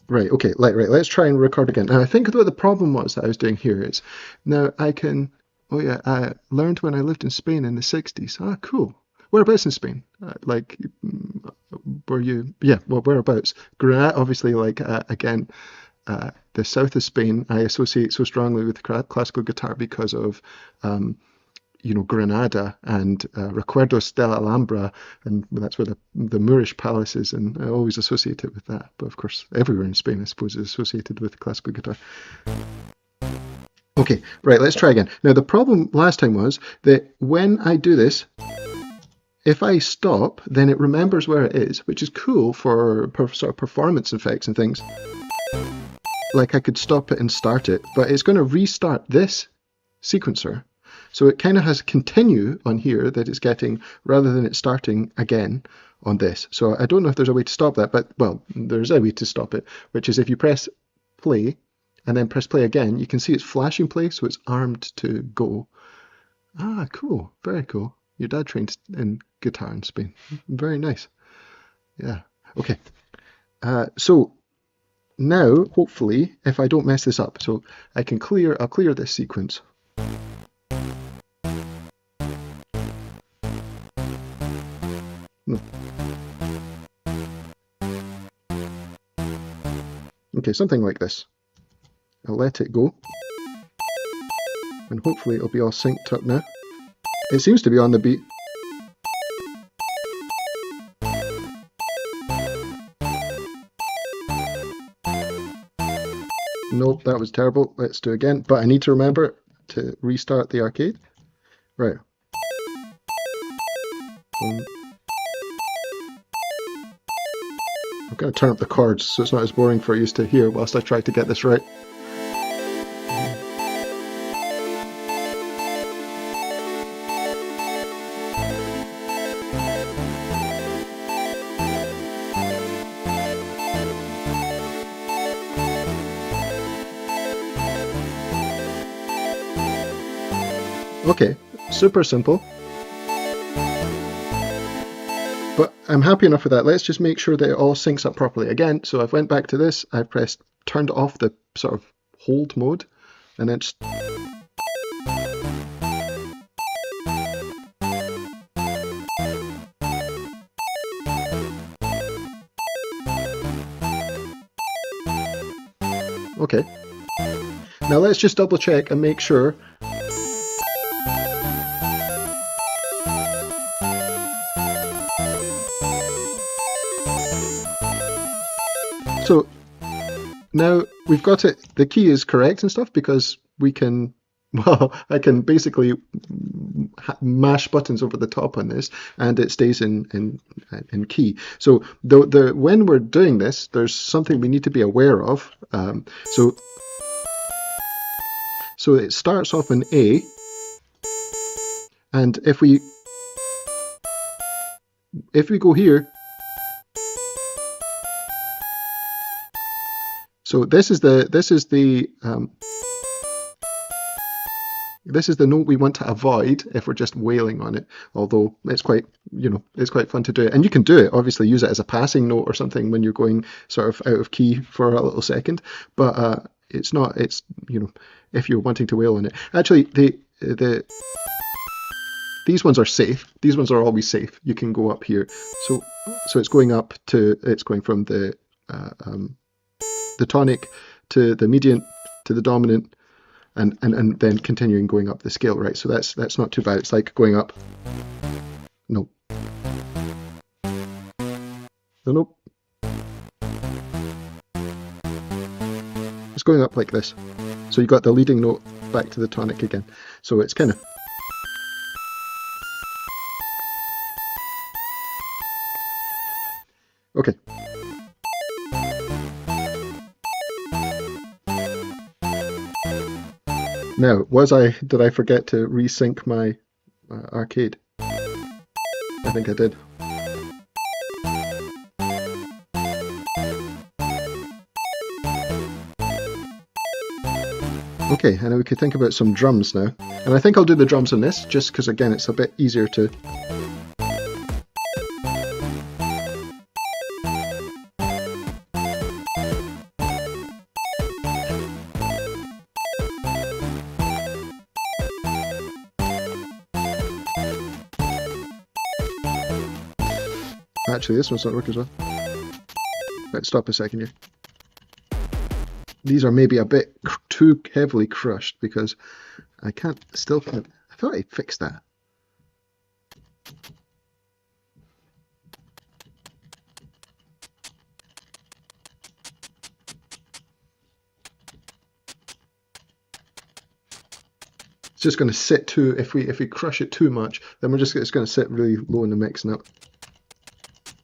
Right, okay, right, let's try and record again. And I think what the problem was that I was doing here is, now I can, oh yeah, I learned when I lived in Spain in the 60s. Ah, cool. Whereabouts in Spain? Were you, yeah, well, whereabouts? Granada, obviously, like, again, the south of Spain, I associate so strongly with classical guitar because of, Granada and Recuerdos de la Alhambra, and that's where the Moorish palace is, and I always associate it with that. But of course, everywhere in Spain, I suppose, is associated with classical guitar. Okay, right, let's try again. Now, the problem last time was that when I do this, if I stop, then it remembers where it is, which is cool for sort of performance effects and things. Like I could stop it and start it, but it's going to restart this sequencer. So it kind of has continue on here that it's getting, rather than it starting again on this. So I don't know if there's a way to stop that, but, well, there's a way to stop it, which is if you press play and then press play again, you can see it's flashing play, so it's armed to go. Ah, cool. Very cool. Your dad trained in guitar in Spain. Very nice. Yeah. Okay. So now, hopefully, if I don't mess this up, so I'll clear this sequence. Okay, something like this. I'll let it go, and hopefully it'll be all synced up now. It seems to be on the beat. Nope, that was terrible. Let's do it again. But I need to remember to restart the arcade. Right. I'm going to turn up the chords so it's not as boring for you to hear whilst I try to get this right. Okay, super simple. But I'm happy enough with that. Let's just make sure that it all syncs up properly. Again, so I've went back to this, I've turned off the sort of hold mode, and then just... Okay. Now let's just double check and make sure. So now we've got it, the key is correct and stuff because we can, well, I can basically mash buttons over the top on this and it stays in key. So when we're doing this, there's something we need to be aware of. So it starts off in A, and if we go here, so this is the note we want to avoid if we're just wailing on it. Although it's quite, it's quite fun to do it, and you can do it. Obviously, use it as a passing note or something when you're going sort of out of key for a little second. But it's not. It's if you're wanting to wail on it. Actually, these ones are safe. These ones are always safe. You can go up here. So it's going up to, it's going from the tonic to the median to the dominant, and then continuing going up the scale, right? So that's not too bad. It's like going up. No. Nope. It's going up like this. So you got the leading note back to the tonic again. So it's kind of... Okay. Now, did I forget to resync my arcade? I think I did. Okay, and we could think about some drums now. And I think I'll do the drums on this, just because again it's a bit easier to... Actually, this one's not working as well. Let's stop a second here. These are maybe a bit too heavily crushed because I I thought I fixed that. It's just going to sit too, if we crush it too much, then it's going to sit really low in the mix now.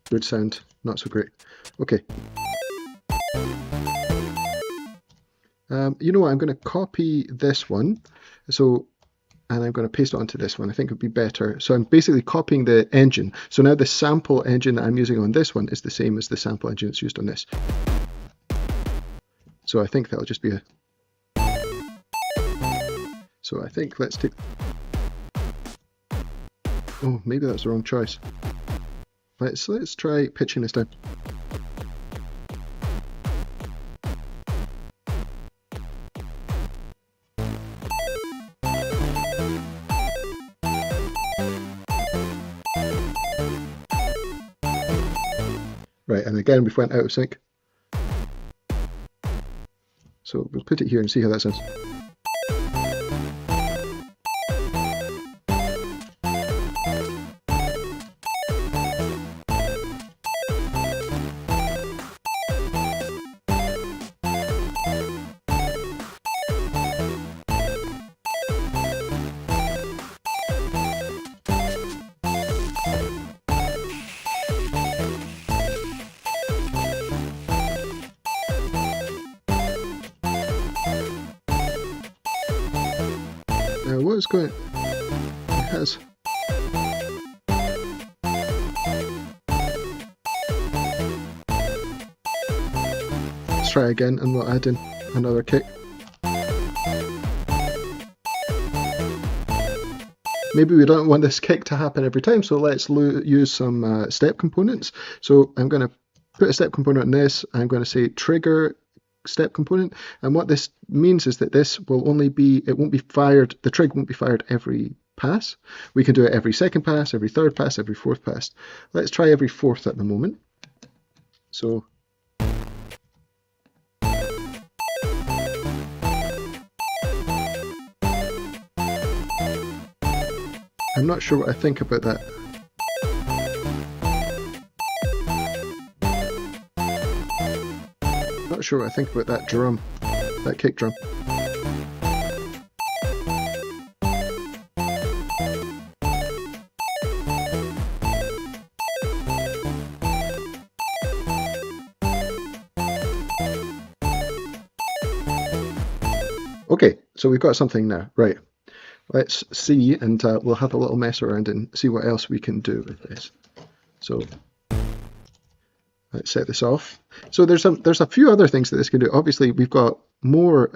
Good sound, not so great. Okay. You know what, I'm going to copy this one, and I'm going to paste it onto this one. I think it would be better. So I'm basically copying the engine. So now the sample engine that I'm using on this one is the same as the sample engine that's used on this. So I think that'll just be a... So I think let's take... Oh, maybe that's the wrong choice. Let's try pitching this down. Right, and again we've went out of sync. So we'll put it here and see how that sounds. Now what is going? It has. Let's try again, and we'll add in another kick. Maybe we don't want this kick to happen every time, so let's use some step components. So I'm going to put a step component on this. I'm going to say trigger step component, and what this means is that this will only be, it won't be fired, the trig won't be fired every pass. We can do it every second pass, every third pass, every fourth pass. Let's try every fourth at the moment. So I'm not sure what I think about that. Not sure what I think about that drum, that kick drum. Okay, so we've got something now, right? Let's see, and we'll have a little mess around and see what else we can do with this. So let's set this off. So there's a few other things that this can do. Obviously, we've got more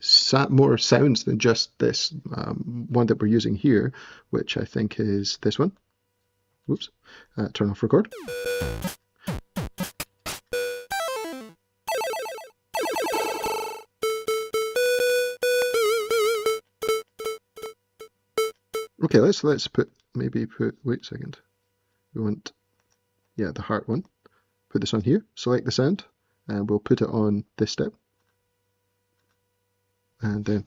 sounds than just this one that we're using here, which I think is this one. Whoops. Turn off record. Okay, let's wait a second. We want, yeah, the heart one. Put this on here, select the sound, and we'll put it on this step. And then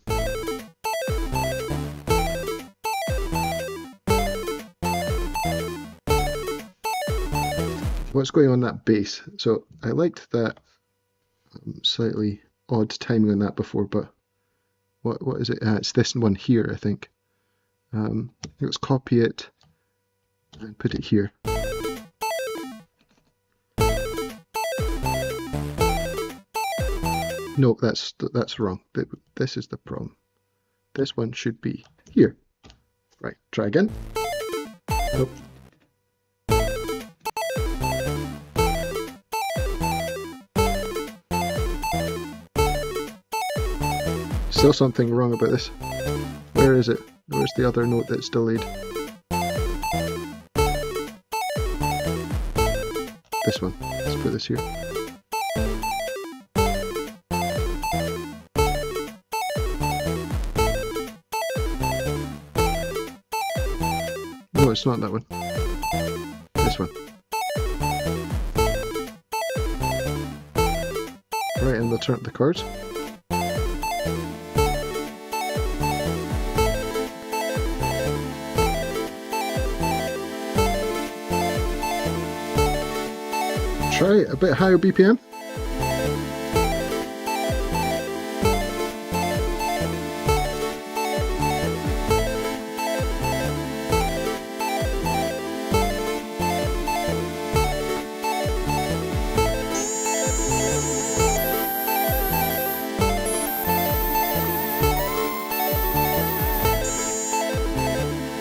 what's going on that bass? So I liked that slightly odd timing on that before, but what is it? It's this one here, I think. Let's copy it and put it here. No, that's wrong. This is the problem. This one should be here. Right, try again. Nope. Still something wrong about this. Where is it? Where's the other note that's delayed? This one. Let's put this here. No, it's not that one. This one. Right, and we'll turn up the chords. Try a bit higher BPM.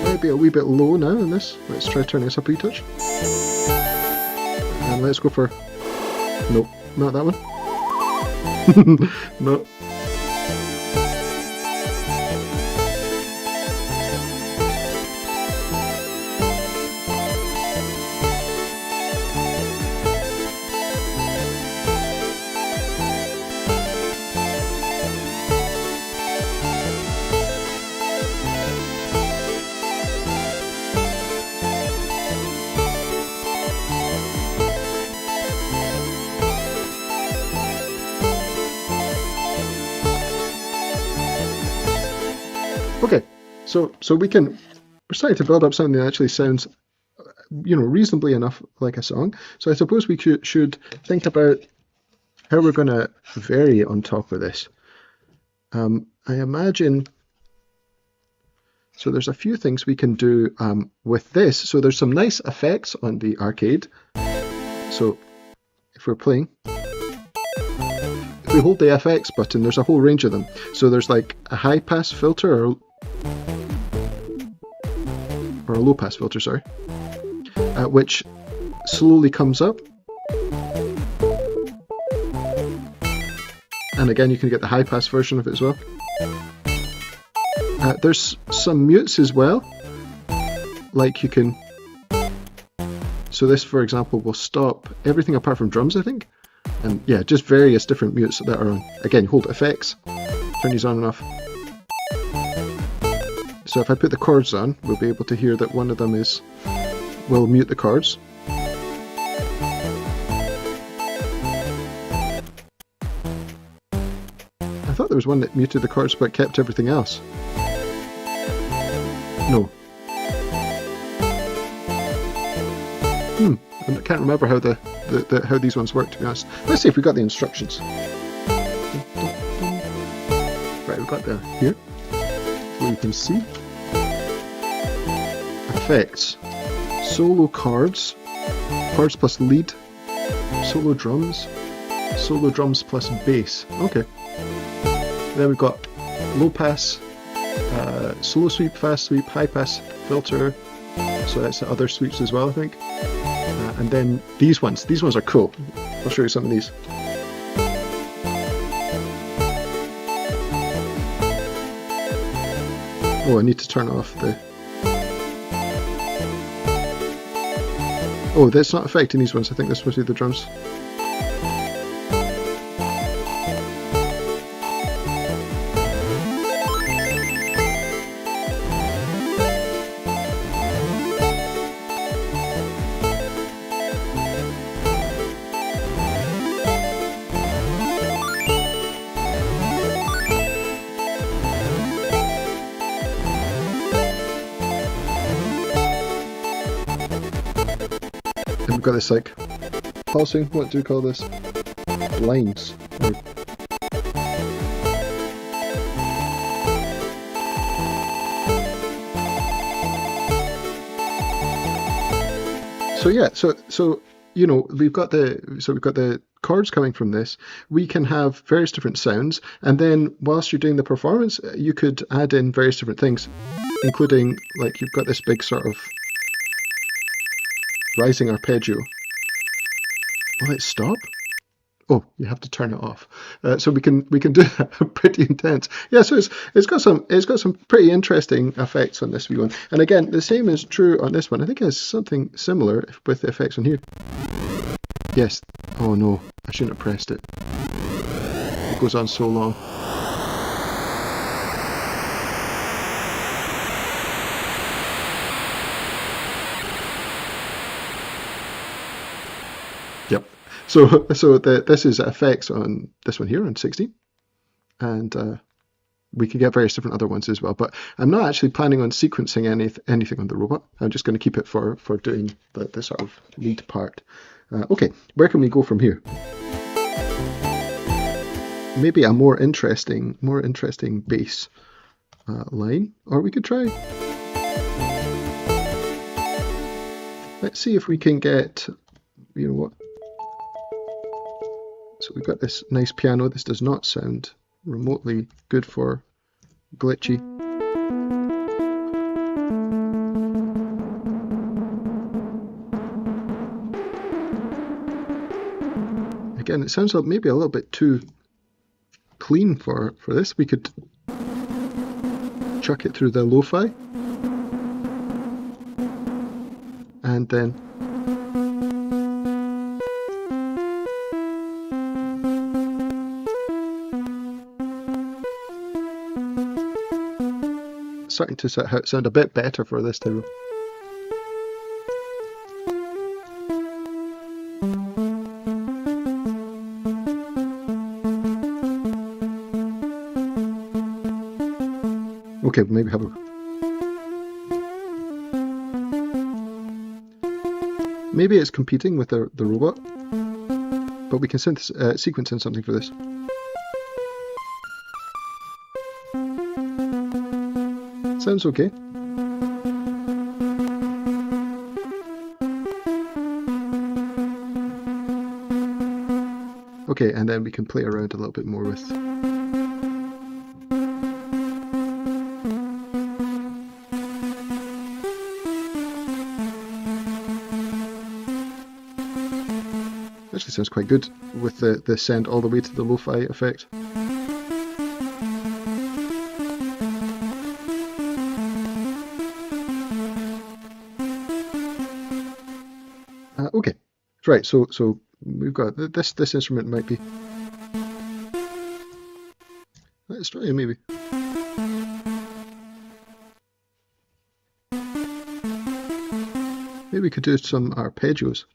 Maybe a wee bit low now in this. Let's try turning this up a wee touch. And let's go for, nope, not that one. No. So we're starting to build up something that actually sounds, reasonably enough like a song. So I suppose we should think about how we're going to vary on top of this. I imagine, so there's a few things we can do with this. So there's some nice effects on the arcade. So if we're playing, if we hold the FX button, there's a whole range of them. So there's like a high pass filter or a low pass filter, sorry, which slowly comes up. And again, you can get the high pass version of it as well. There's some mutes as well, like you can, so this for example will stop everything apart from drums, I think, and yeah, just various different mutes that are on. Again, hold effects, turn these on and off. So if I put the chords on, we'll be able to hear that one of them will mute the chords. I thought there was one that muted the chords but kept everything else. No. I can't remember how how these ones work, to be honest. Let's see if we got the instructions. Right, we've got that here. Hopefully you can see. Effects. Solo chords. Chords plus lead. Solo drums. Solo drums plus bass. Okay. Then we've got low pass, slow sweep, fast sweep, high pass filter. So that's the other sweeps as well, I think. And then these ones are cool. I'll show you some of these. Oh, I need to turn off the... Oh, that's not affecting these ones. I think this must be the drums. We've got this like pulsing, what do we call this? Lines. So yeah, so we've got the chords coming from this. We can have various different sounds, and then whilst you're doing the performance, you could add in various different things, including like you've got this big sort of rising arpeggio. Will it stop? Oh, you have to turn it off. So we can do that. Pretty intense. Yeah. So it's got some pretty interesting effects on this wee one. And again, the same is true on this one. I think it has something similar with the effects on here. Yes. Oh no, I shouldn't have pressed it. It goes on so long. Yep. So this is effects on this one here on 16, and we can get various different other ones as well. But I'm not actually planning on sequencing anything on the robot. I'm just going to keep it for doing the sort of lead part. Okay, where can we go from here? Maybe a more interesting bass line, or we could try. Let's see if we can get, you know what? So we've got this nice piano. This does not sound remotely good for glitchy. Again, it sounds like maybe a little bit too clean for this. We could chuck it through the LoFi and then starting to sound a bit better for this time. Okay, maybe have a... maybe it's competing with the robot, but we can sequence in something for this. Sounds okay. Okay, and then we can play around a little bit more with. Actually sounds quite good with the send all the way to the lo-fi effect. Okay, right. So we've got this. This instrument might be. Let's try it maybe. Maybe we could do some arpeggios.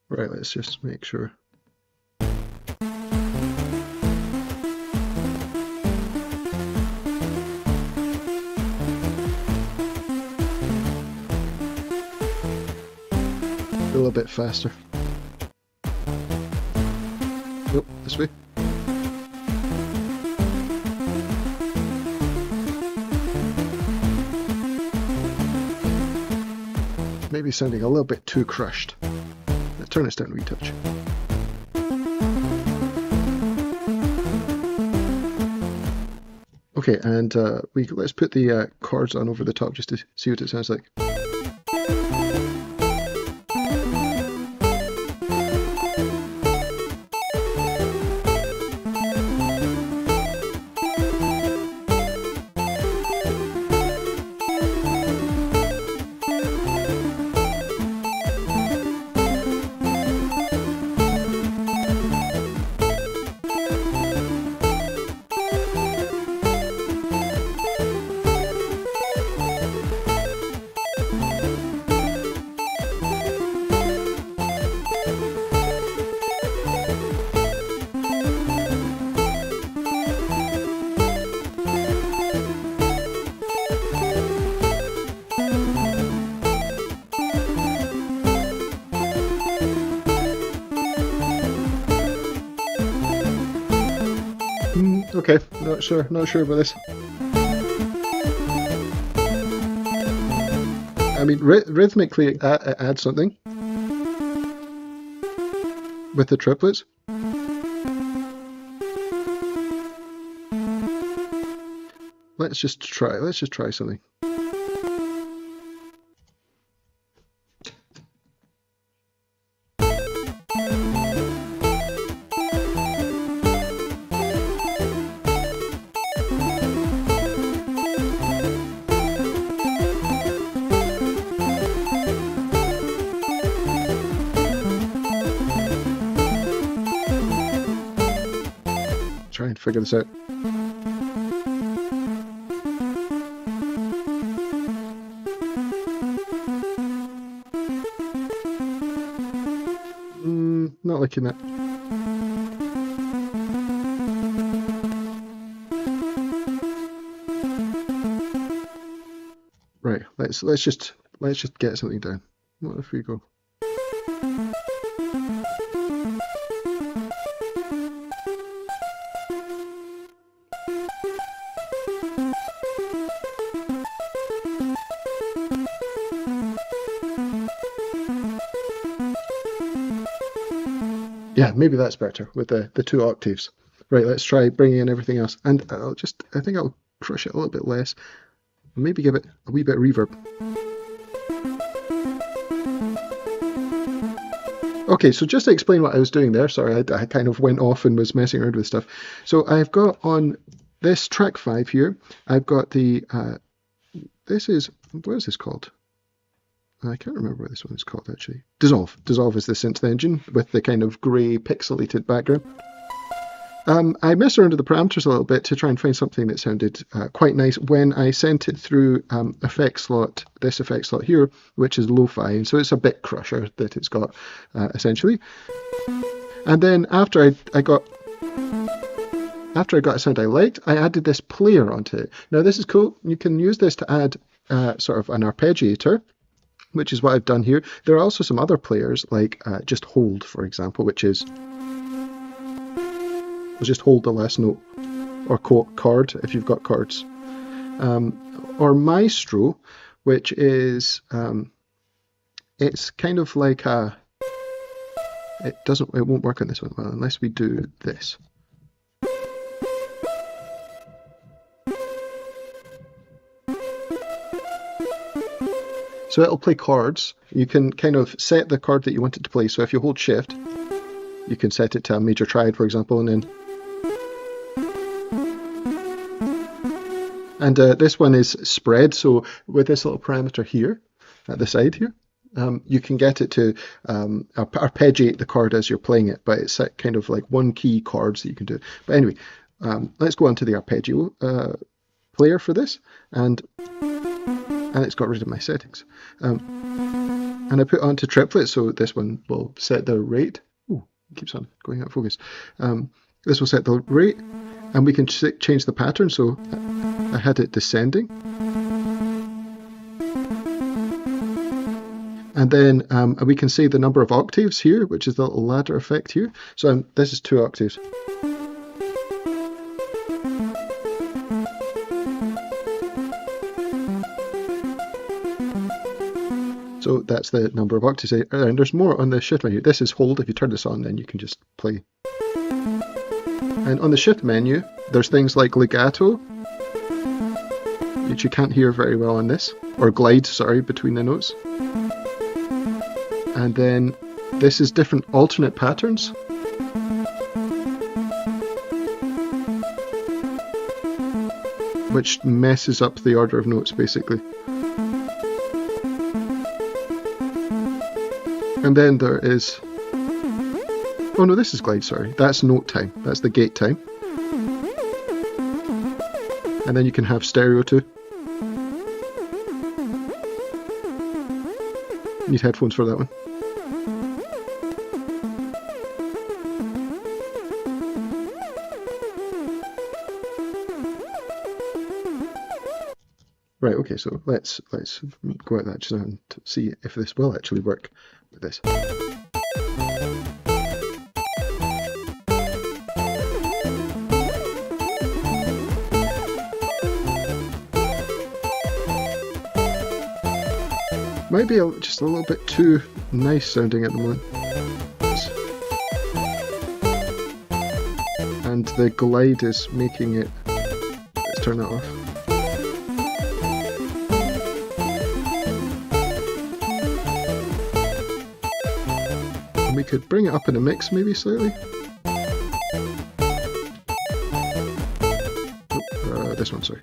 Right, let's just make sure. A little bit faster. Nope, this way. Maybe sounding a little bit too crushed. Let's turn this down a wee touch. Okay, and let's put the chords on over the top just to see what it sounds like. Okay, not sure about this. I mean, rhythmically it adds something with the triplets. Let's just try something. Try and figure this out. Not liking that. Right, let's just get something down. What if we go? Yeah, maybe that's better with the 2 octaves. Right, let's try bringing in everything else. And I think I'll crush it a little bit less. Maybe give it a wee bit of reverb. Okay, so just to explain what I was doing there, sorry, I kind of went off and was messing around with stuff. So I've got on this track 5 here, I've got the, what is this called? I can't remember what this one is called actually. Dissolve. Dissolve is the synth engine with the kind of grey pixelated background. I messed around with the parameters a little bit to try and find something that sounded quite nice when I sent it through effect slot, this effect slot here, which is LoFi, and so it's a bit crusher that it's got essentially. And then after I got a sound I liked, I added this player onto it. Now this is cool. You can use this to add sort of an arpeggiator, which is what I've done here. There are also some other players like just hold, for example, which is just hold the last note, or chord if you've got chords, or maestro, which is it's kind of like a, it won't work on this one well unless we do this. So it'll play chords. You can kind of set the chord that you want it to play. So if you hold shift, you can set it to a major triad, for example, and then this one is spread, so with this little parameter here at the side here, you can get it to arpeggiate the chord as you're playing it, but it's kind of like one key chords that you can do. But anyway, let's go on to the arpeggio player for this, and it's got rid of my settings. And I put on to triplet, so this one will set the rate. Oh, it keeps on going out of focus. This will set the rate, and we can change the pattern, so I had it descending. And then we can say the number of octaves here, which is the little ladder effect here. So this is 2 octaves. So that's the number of octaves. And there's more on the shift menu. This is hold. If you turn this on, then you can just play. And on the shift menu, there's things like legato, which you can't hear very well on this, or glide, sorry, between the notes. And then this is different alternate patterns. Which messes up the order of notes, basically. And then there is, oh no, this is glide, sorry. That's note time. That's the gate time. And then you can have stereo too. Need headphones for that one. Right, okay, so let's go at that just now and see if this will actually work with this. Might be just a little bit too nice sounding at the moment. And the glide is making it... Let's turn that off. And we could bring it up in a mix maybe slightly. Oh, this one, sorry.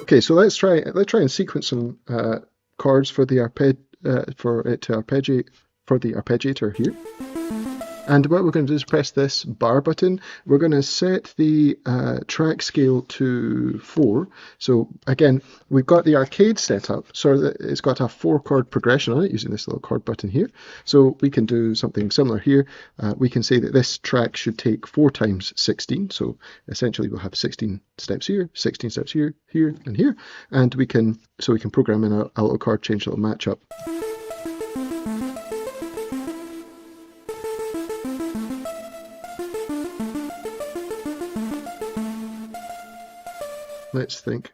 Okay, so let's try and sequence some chords for the arpeggiator here. And what we're going to do is press this bar button. We're going to set the track scale to 4. So again, we've got the arcade set up so that it's got a 4-chord progression on it using this little chord button here. So we can do something similar here. We can say that this track should take 4 times 16. So essentially we'll have 16 steps here, 16 steps here, here, and here. And we can program in a little chord change that'll match up. Let's think.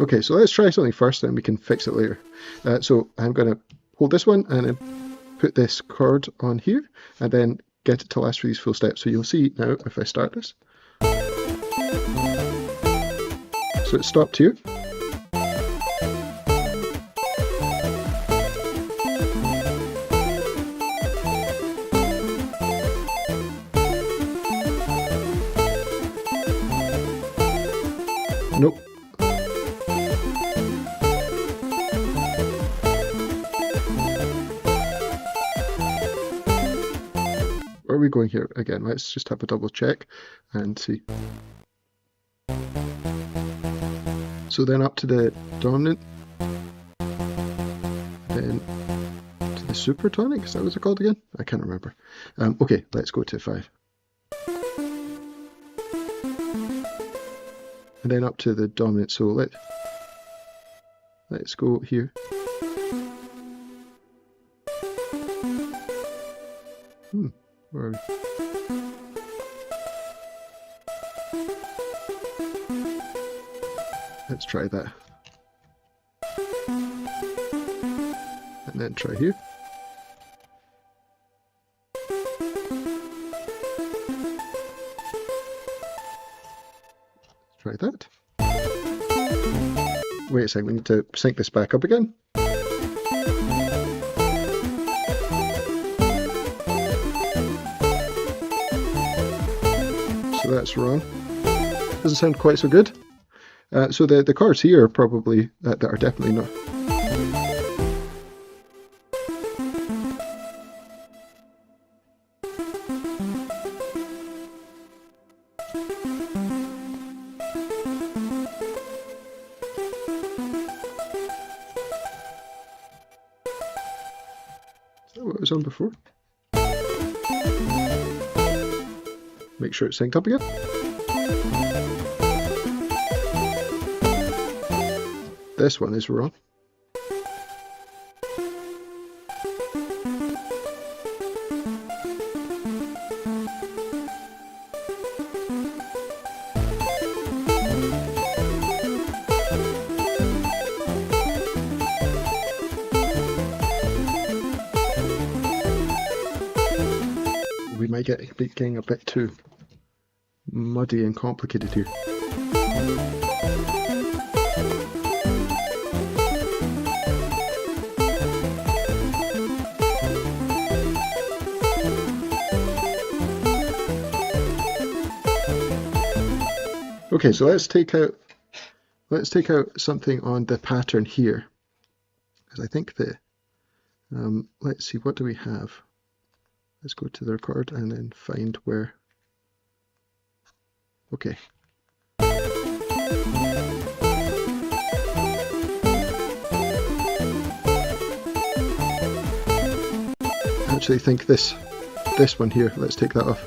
Okay, so let's try something first, then we can fix it later. So I'm going to hold this one and then put this chord on here, and then get it to last for these full steps. So you'll see now if I start this. So it stopped here. Nope. Where are we going here? Again, let's just have a double check and see. So then up to the dominant, then to the supertonic, is that what it's called again? I can't remember. Okay, let's go to 5. And then up to the dominant, so let's go here. Where are we? Let's try that. And then try here. Try that. Wait a second, we need to sync this back up again. So that's wrong. Doesn't sound quite so good. So the chords here are probably, that are definitely not. Is that what it was on before? Make sure it's synced up again. This one is wrong. We might be getting a bit too muddy and complicated here. Okay, so let's take out something on the pattern here, because I think let's see, what do we have? Let's go to the record and then find where. Okay. I actually think this one here, let's take that off.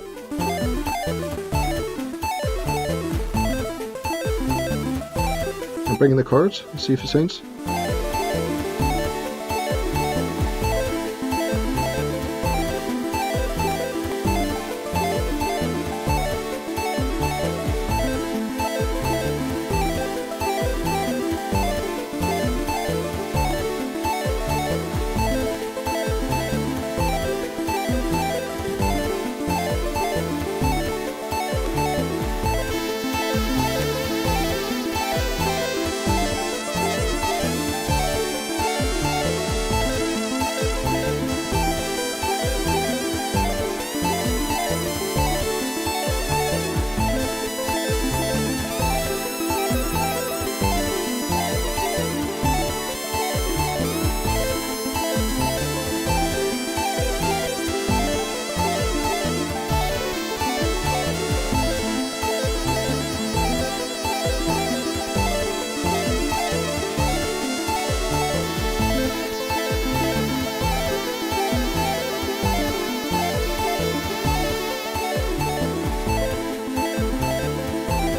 And bring in the chords and see if it sounds.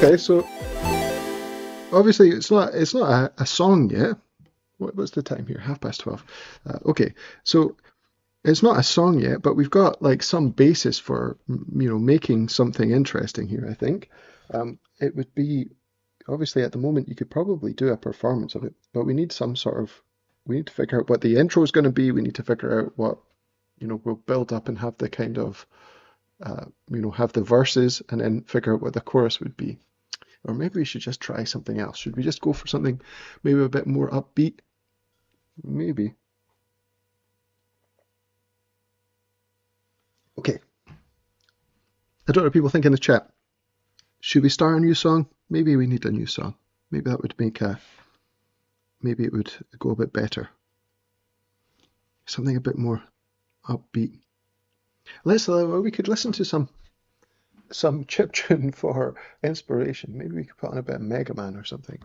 Okay, so obviously it's not a song yet. What's the time here? 12:30. Okay, so it's not a song yet, but we've got like some basis for making something interesting here. I think it would be, obviously at the moment you could probably do a performance of it, but we need some sort of, we need to figure out what the intro is going to be. We need to figure out what we'll build up and have the kind of have the verses and then figure out what the chorus would be. Or maybe we should just try something else. Should we just go for something maybe a bit more upbeat? Maybe. Okay. I don't know what people think in the chat. Should we start a new song? Maybe we need a new song. Maybe that would make maybe it would go a bit better. Something a bit more upbeat. We could listen to some chiptune for inspiration. Maybe we could put on a bit of Mega Man or something.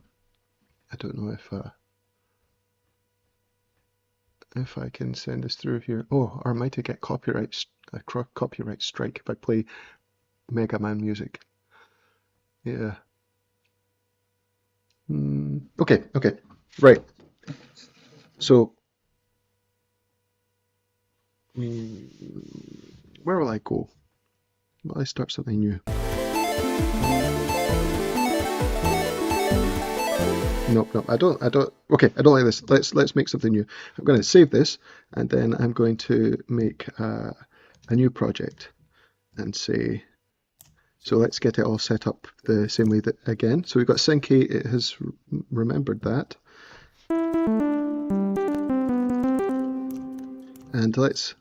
I don't know if I can send this through here. Oh, or might I get copyright strike if I play Mega Man music? Yeah. Okay, right. So, where will I go? Will I start something new? Nope. I don't. Okay, I don't like this. Let's make something new. I'm going to save this, and then I'm going to make a new project, and say. So let's get it all set up the same way that again. So we've got sync A. It has remembered that, and let's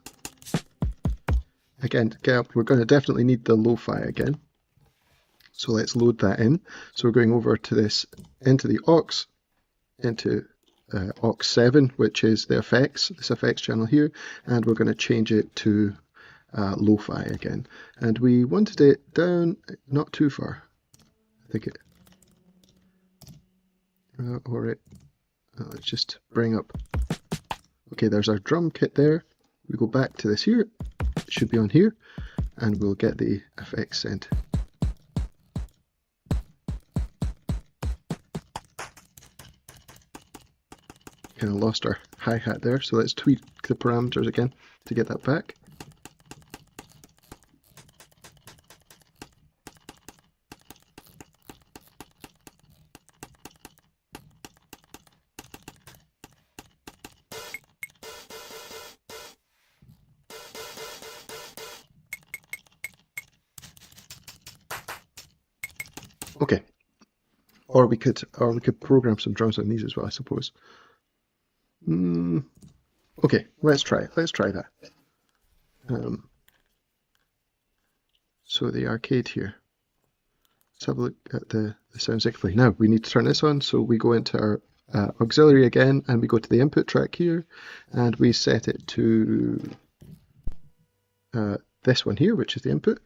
again get up. We're going to definitely need the LoFi again. So let's load that in. So we're going over to this, into the aux, into aux 7, which is the effects, this effects channel here, and we're going to change it to LoFi again. And we wanted it down, not too far. I think it, let's just bring up. Okay, there's our drum kit there. We go back to this here, it should be on here, and we'll get the effects sent. Kind of lost our hi-hat there, so let's tweak the parameters again to get that back. Okay, or we could program some drums on these as well, I suppose. Okay, let's try that. So the arcade here. Let's have a look at the sounds play. Now we need to turn this on, so we go into our auxiliary again, and we go to the input track here, and we set it to this one here, which is the input.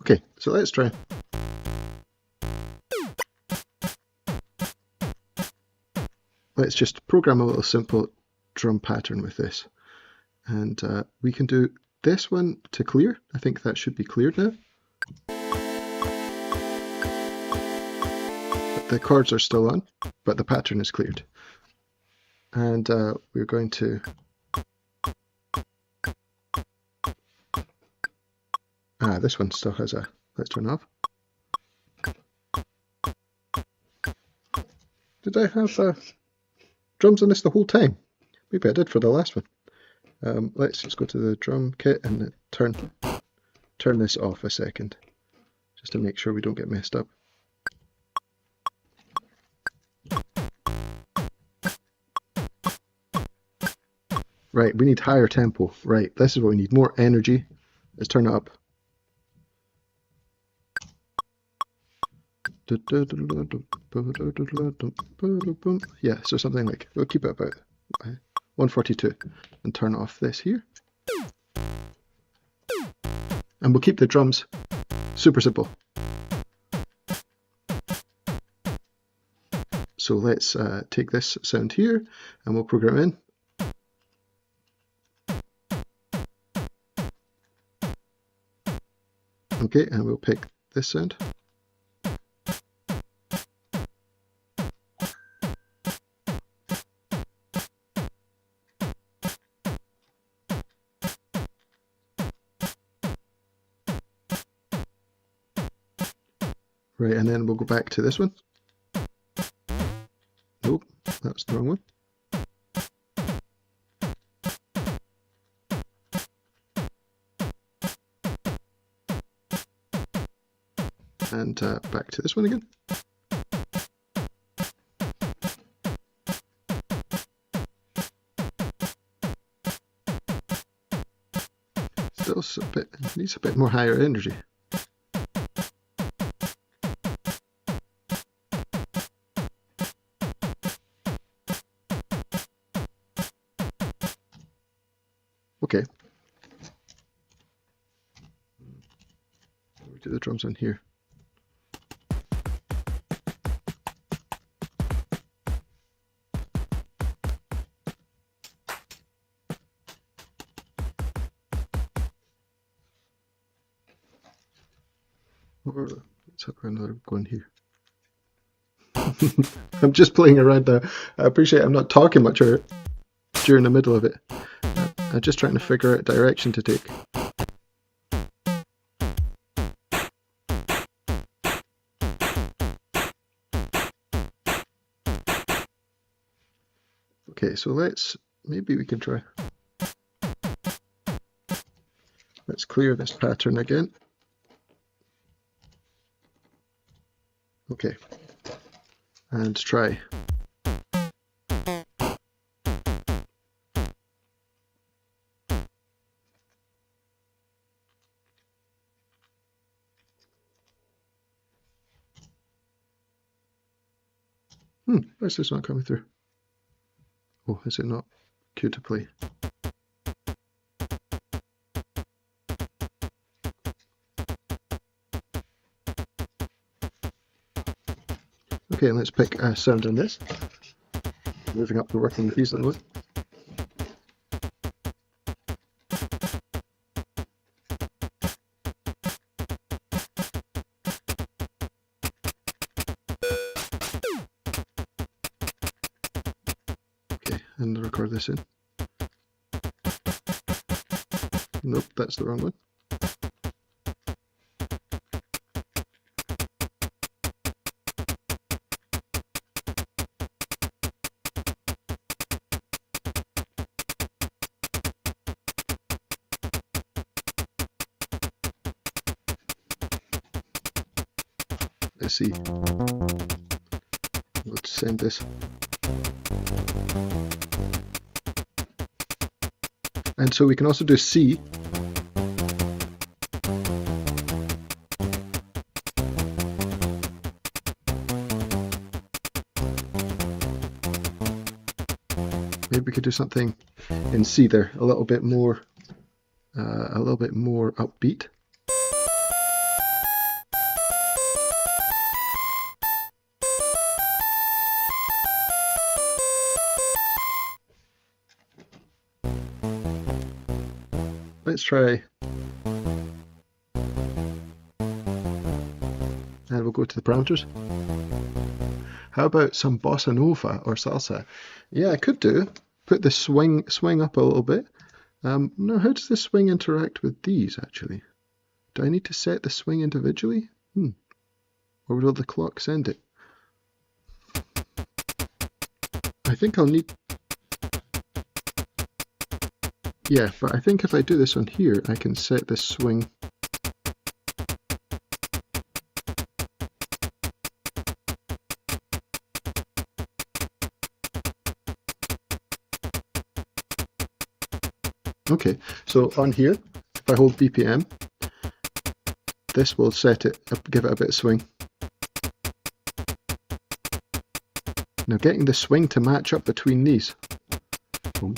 Okay, so let's try. Let's just program a little simple drum pattern with this. And we can do this one to clear. I think that should be cleared now. The chords are still on, but the pattern is cleared. And we're going to this one still has a, let's turn off. Did I have drums on this the whole time? Maybe I did for the last one. Let's just go to the drum kit and turn this off a second, just to make sure we don't get messed up. Right, we need higher tempo. Right, this is what we need, more energy. Let's turn it up. Yeah, so something like, we'll keep it about 142 and turn off this here. And we'll keep the drums super simple. So let's take this sound here and we'll program in. Okay, and we'll pick this sound. Right, and then we'll go back to this one. Nope, that was the wrong one. And back to this one again. still needs a bit more higher energy. Okay. We do the drums on here. Or let's have another one here. I'm just playing around there. I appreciate I'm not talking much during the middle of it. I'm just trying to figure out direction to take. Okay, so maybe we can try. Let's clear this pattern again. Okay, and try. Why is this not coming through? Oh, is it not cue to play? Okay, let's pick a sound on this. Moving up the working keys a little bit. Okay, and record this in. Nope, that's the wrong one. Let's see. Let's send this. And so we can also do C. Maybe we could do something in C there, a little bit more upbeat. Let's try, and we'll go to the parameters. How about some bossa nova or salsa? Yeah, I could do. Put the swing up a little bit. Now, how does the swing interact with these actually? Do I need to set the swing individually? Or will the clock send it? I think I'll need... Yeah, but I think if I do this on here, I can set the swing. Okay, so on here, if I hold BPM, this will set it, give it a bit of swing. Now getting the swing to match up between these. Boom.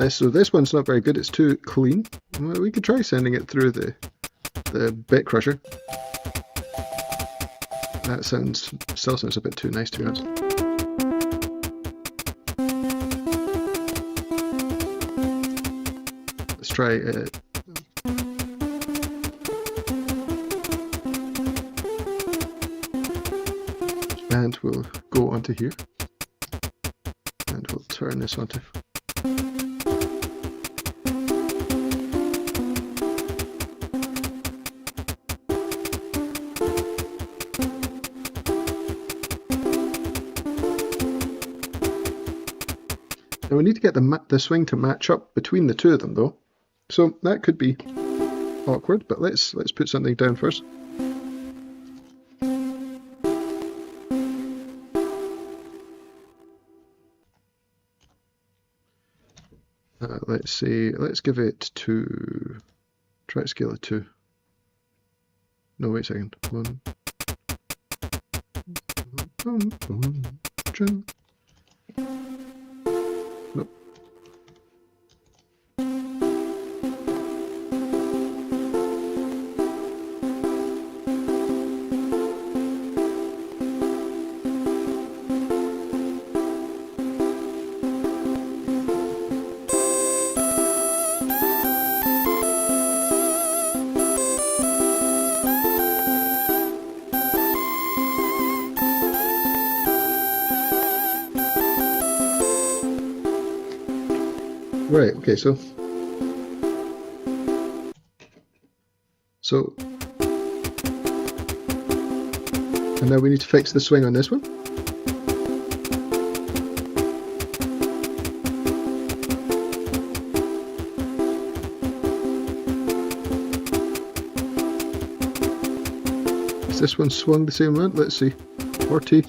So this one's not very good, it's too clean. Well, we could try sending it through the bit crusher. That still sounds a bit too nice to be honest. Let's try it. And we'll go onto here. And we'll turn this onto... Now we need to get the swing to match up between the two of them though. So that could be awkward, but let's put something down first. Let's see, let's give it 2. Try to scale it 2. No, wait a second. 1. Nope. Right, okay, so and now we need to fix the swing on this one. Is this one swung the same amount? Let's see. 40.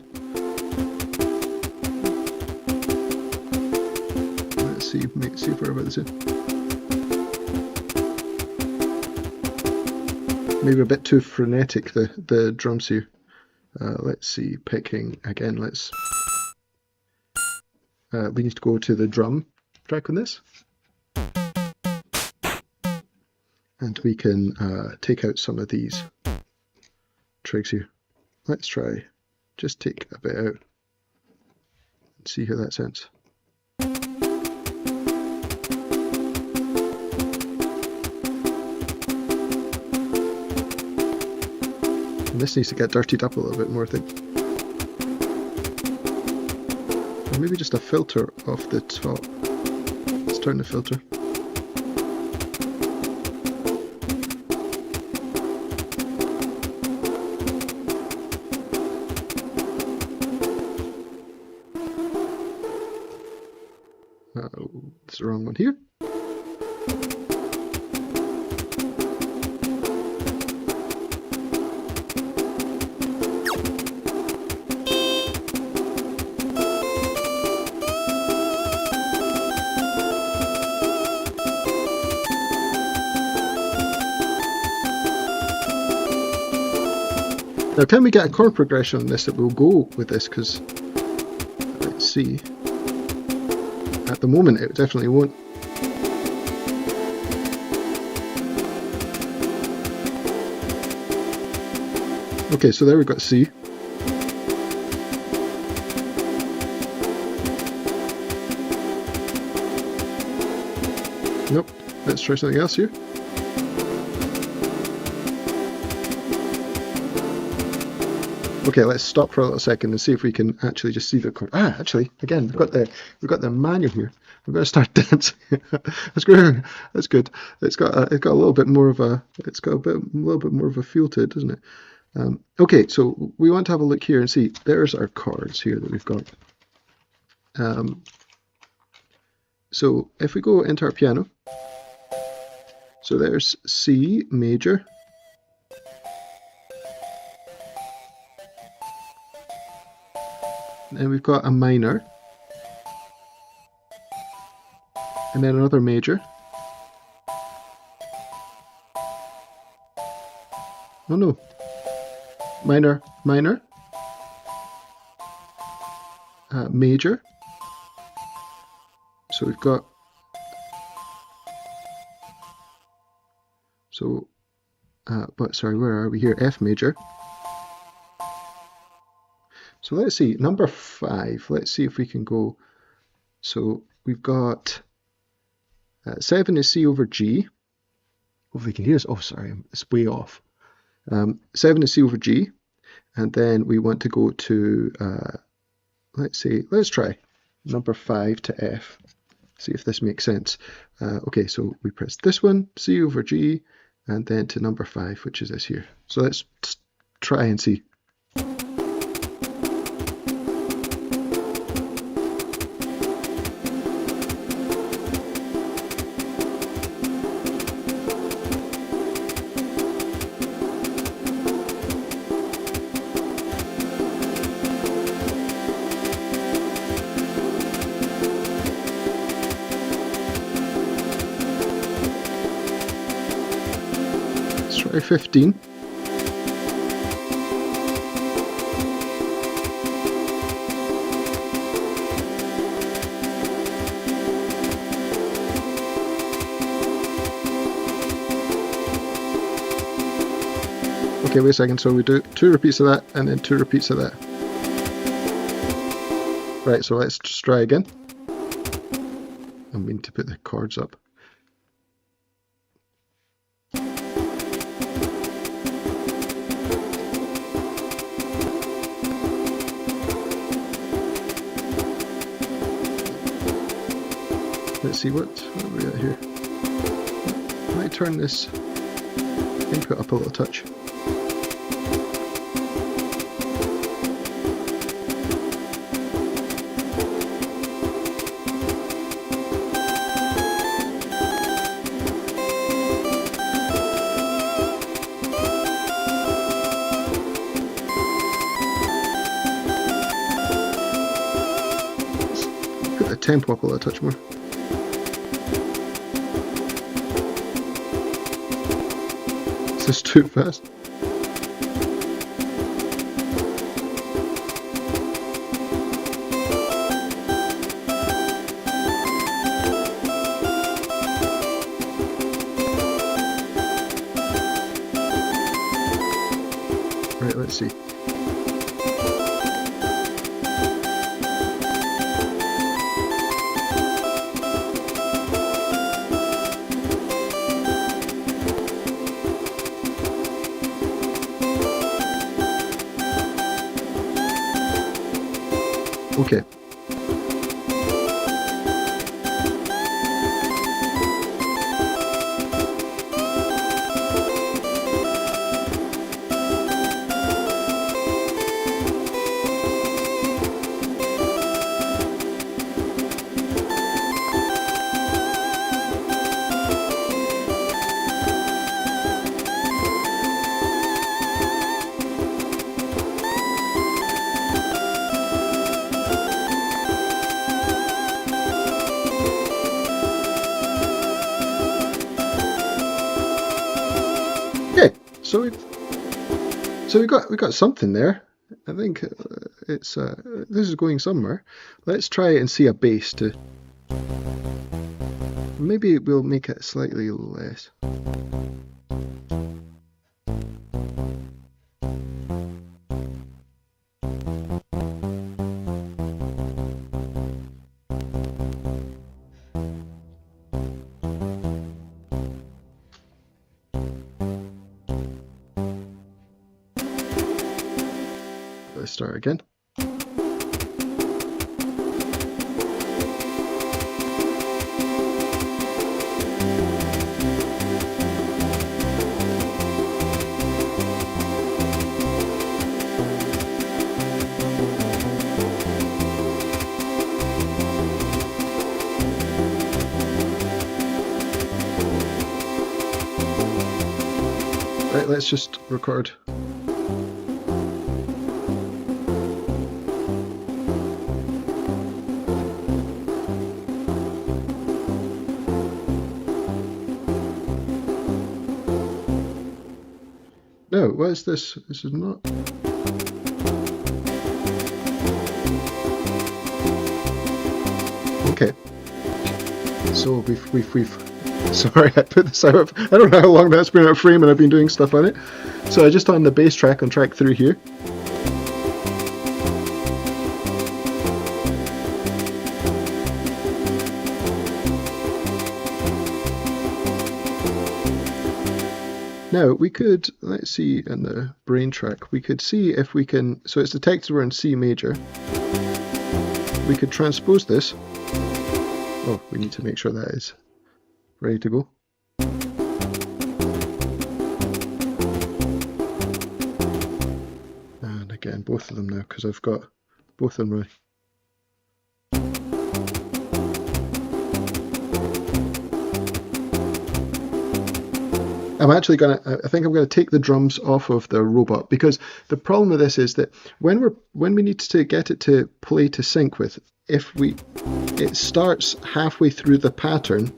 See if we're about the same. Maybe a bit too frenetic, the drums here. Let's see, picking again. We need to go to the drum track on this, and we can take out some of these trigs here. Let's try just take a bit out and see how that sounds. And this needs to get dirtied up a little bit more, I think. Or maybe just a filter off the top. Let's turn the filter. It's the wrong one here. Now can we get a chord progression on this that will go with this, because let's see, at the moment it definitely won't. Okay, so there we've got C. Nope, let's try something else here. Okay, let's stop for a little second and see if we can actually just see the chord. Ah, actually, again, we've got the manual here. We're going to start dancing. That's good. That's good. It's got a little bit more of a feel to it, doesn't it? Okay, so we want to have a look here and see. There's our chords here that we've got. So if we go into our piano, so there's C major. And we've got a minor, and then another major. Oh no, minor, minor, major. So we've got, but sorry, where are we here? F major. So let's see, number 5, let's see if we can go. So we've got 7 is C over G. Hopefully you can hear this. Oh, sorry, it's way off. 7 is C over G. And then we want to go to, let's try number 5 to F. See if this makes sense. Okay, so we press this one, C over G, and then to number 5, which is this here. So let's try and see. try 15. Okay, wait a second, so we do 2 repeats of that and then 2 repeats of that. Right, so let's just try again. I mean to put the chords up. Let's see what are we at here. I might turn this input up a little touch. Put the tempo up a little touch more. Is this too fast? Right, let's see. Okay. So we got something there. I think it's this is going somewhere. Let's try it and see a bass to. Maybe we'll make it slightly less. Let's start again. Right, let's just record. No, what is this? This is not. Okay. So we've. Sorry, I put this out. I don't know how long that's been out of frame, and I've been doing stuff on it. So I just on the bass track on track 3 here. Now we could, let's see in the brain track, we could see if we can, so it's detected we're in C major. We could transpose this. Oh, we need to make sure that is ready to go. And again, both of them now, because I've got both of them ready. I think I'm gonna take the drums off of the robot, because the problem with this is that when we need to get it to play to sync with, it starts halfway through the pattern.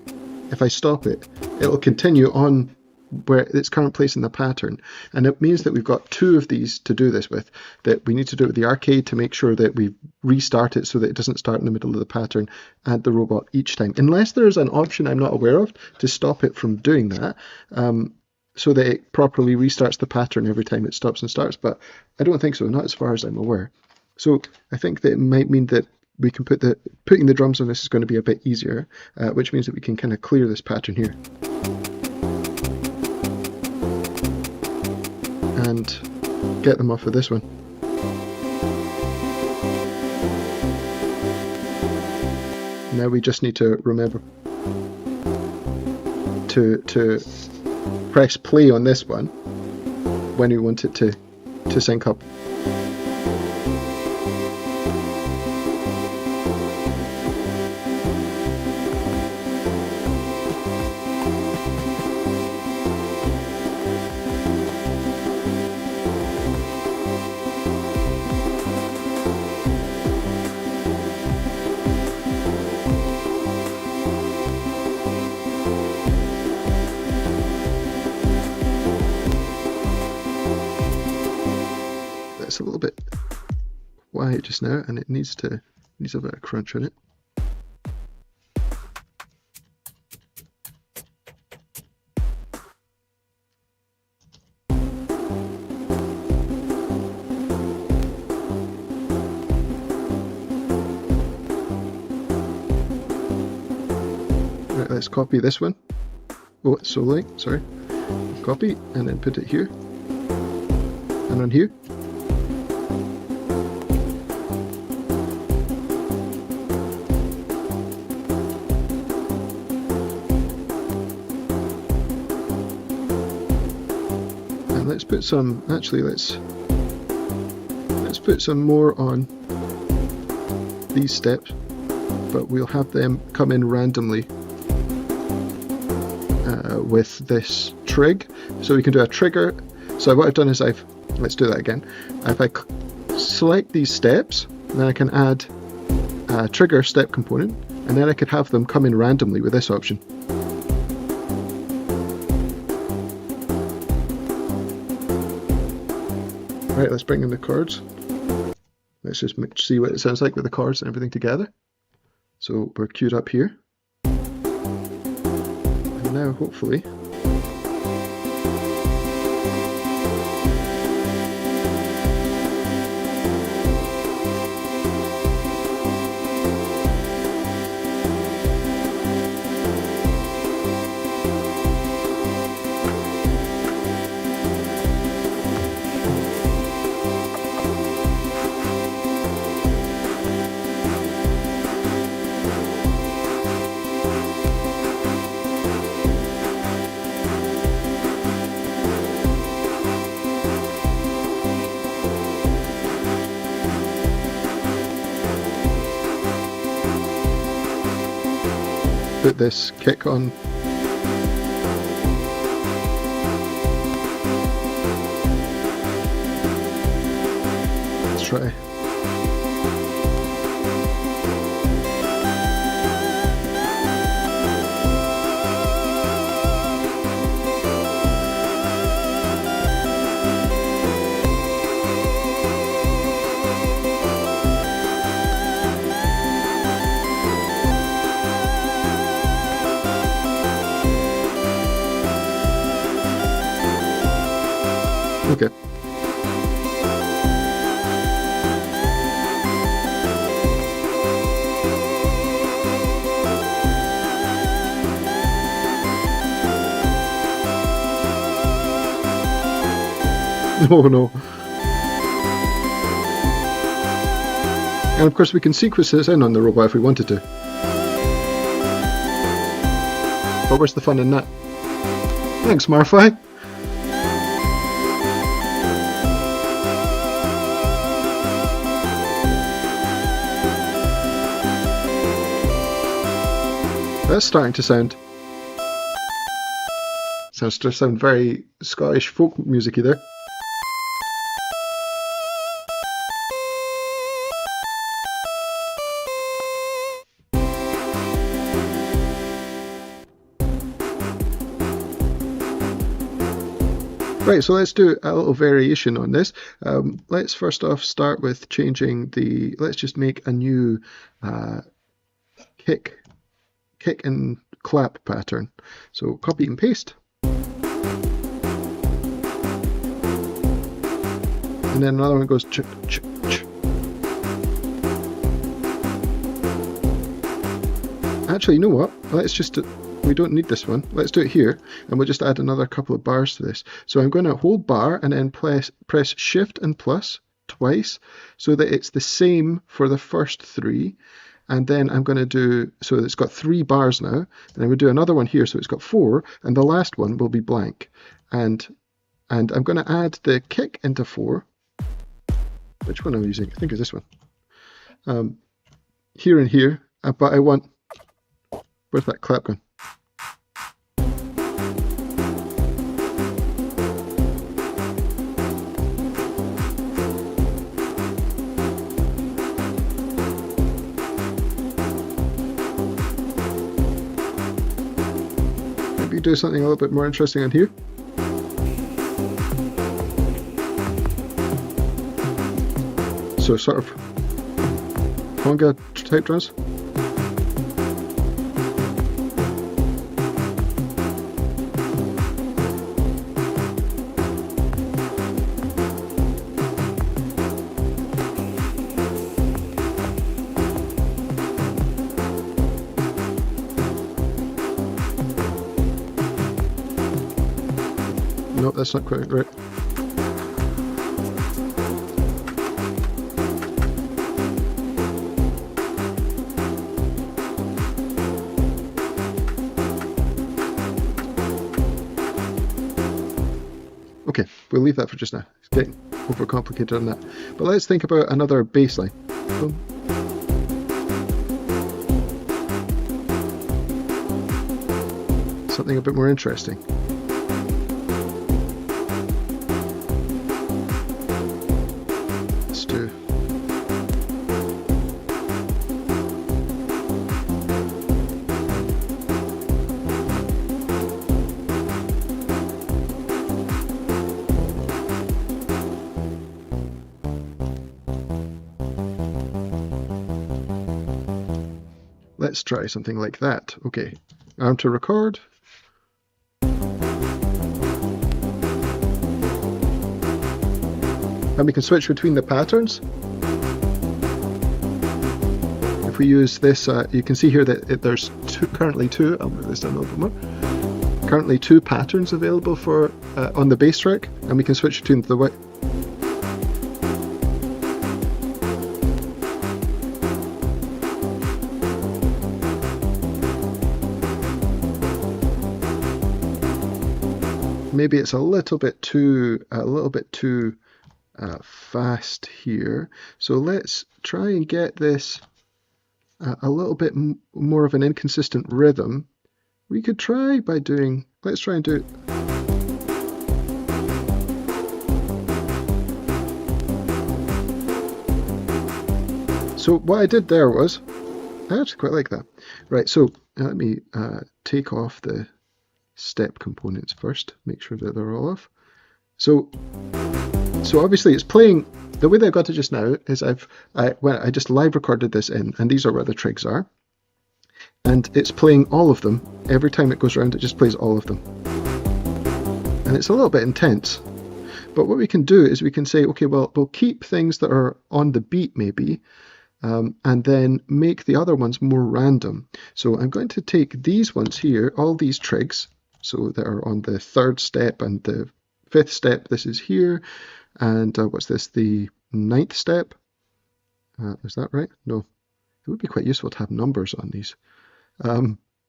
If I stop it, it'll continue on where its current place in the pattern. And it means that we've got two of these to do this with, that we need to do it with the arcade to make sure that we restart it so that it doesn't start in the middle of the pattern and the robot each time. Unless there's an option I'm not aware of to stop it from doing that, so that it properly restarts the pattern every time it stops and starts, but I don't think so, not as far as I'm aware. So I think that it might mean that we can putting the drums on this is going to be a bit easier, which means that we can kind of clear this pattern here. And get them off of this one. Now we just need to remember to press play on this one when we want it to sync up. It's a little bit quiet just now, and it needs a bit of crunch on it. Right, let's copy this one. Oh, it's so late, sorry. Copy, and then put it here, and on here. Let's put some, actually let's put some more on these steps, but we'll have them come in randomly with this trig. So we can do a trigger. So what I've done is let's do that again. If I select these steps, then I can add a trigger step component, and then I could have them come in randomly with this option. Right, let's bring in the chords. Let's just see what it sounds like with the chords and everything together. So we're queued up here. And now hopefully put this kick on. Let's try. Okay. Oh no. And of course we can sequence this in on the robot if we wanted to. But where's the fun in that? Thanks, Marfi. That's starting to sound very Scottish folk music-y there. Right, so let's do a little variation on this. Let's first off start with changing the, let's just make a new kick and clap pattern. So copy and paste. And then another one goes ch, ch, ch. Actually, you know what? Let's just, we don't need this one. Let's do it here, and we'll just add another couple of bars to this. So I'm going to hold bar and then press shift and plus twice so that it's the same for the first three. And then I'm going to do, so it's got 3 bars now, and I would do another one here so it's got 4, and the last one will be blank. And I'm going to add the kick into 4. Which one am I using? I think it's this one. Here and here, but I want, where's that clap going? Maybe do something a little bit more interesting on here. So sort of conga type drums. Nope, that's not quite right. Okay, we'll leave that for just now. It's getting overcomplicated on that. But let's think about another bass line. Boom. Something a bit more interesting. Let's do. Let's try something like that. Okay, arm to record. And we can switch between the patterns. If we use this, you can see here that there's currently two, I'll move this down a little bit more. Currently 2 patterns available for on the bass track, and we can switch between the way. Maybe it's a little bit too fast here. So let's try and get this a little bit more of an inconsistent rhythm. We could try by doing, let's try and do it. So what I did there was, I actually quite like that. Right, so let me take off the step components first, make sure that they're all off. So obviously it's playing, the way that I got it just now is I just live recorded this in, and these are where the trigs are. And it's playing all of them. Every time it goes around, it just plays all of them. And it's a little bit intense. But what we can do is we can say, okay, well, we'll keep things that are on the beat maybe, and then make the other ones more random. So I'm going to take these ones here, all these trigs, so that are on the 3rd step and the 5th step. This is here. And what's this? The 9th step. Is that right? No. It would be quite useful to have numbers on these.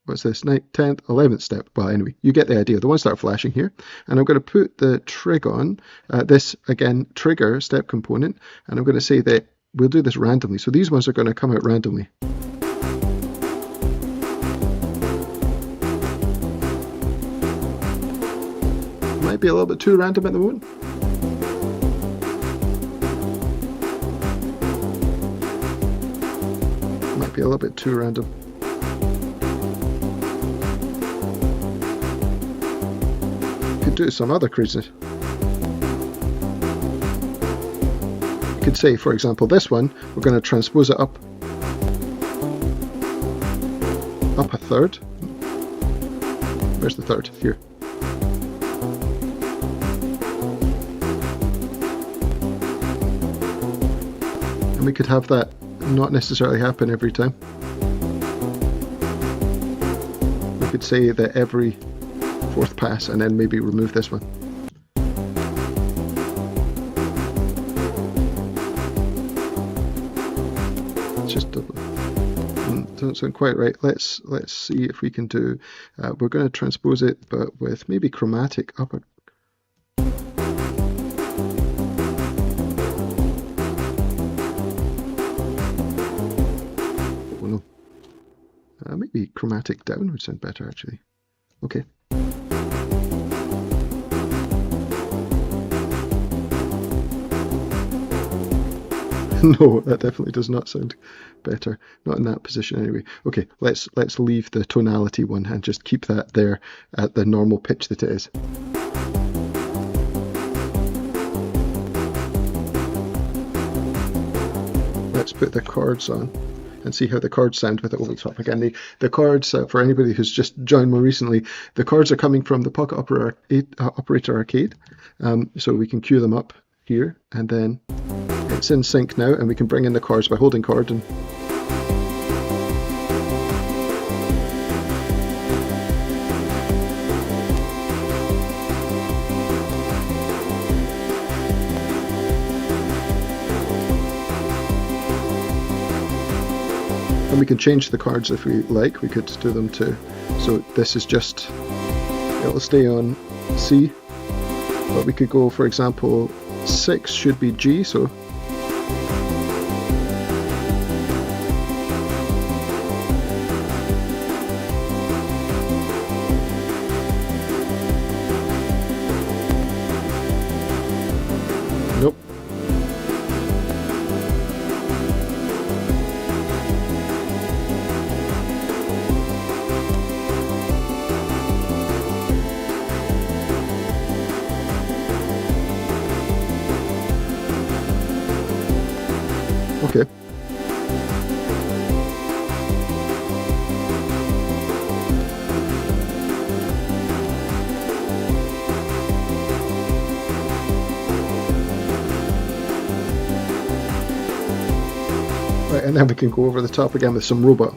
What's this? 9th, 10th, 11th step. Well, anyway, you get the idea. The ones that are flashing here. And I'm going to put the trig on. This, again, trigger step component. And I'm going to say that we'll do this randomly. So these ones are going to come out randomly. Might be a little bit too random at the moment. Might be a little bit too random. Could do some other craziness. could say, for example, this one, we're going to transpose it up a third. Where's the third? Here. And we could have that not necessarily happen every time. We could say that every fourth pass, and then maybe remove this one. It's just doesn't sound quite right. Let's see if we can do. We're going to transpose it, but with maybe chromatic upper. Oh no. Maybe chromatic down would sound better actually. Okay. No, that definitely does not sound better. Not in that position anyway. Okay, let's leave the tonality one and just keep that there at the normal pitch that it is. Let's put the chords on and see how the chords sound with it over the top. Again, the chords, for anybody who's just joined more recently, the chords are coming from the Pocket Operator Arcade. So we can cue them up here, and then it's in sync now, and we can bring in the chords by holding chord and we can change the chords if we like. We could do them to, so this is just, it'll stay on C, but we could go, for example, 6 should be G, so nope. Okay. Right, and then we can go over the top again with some robot.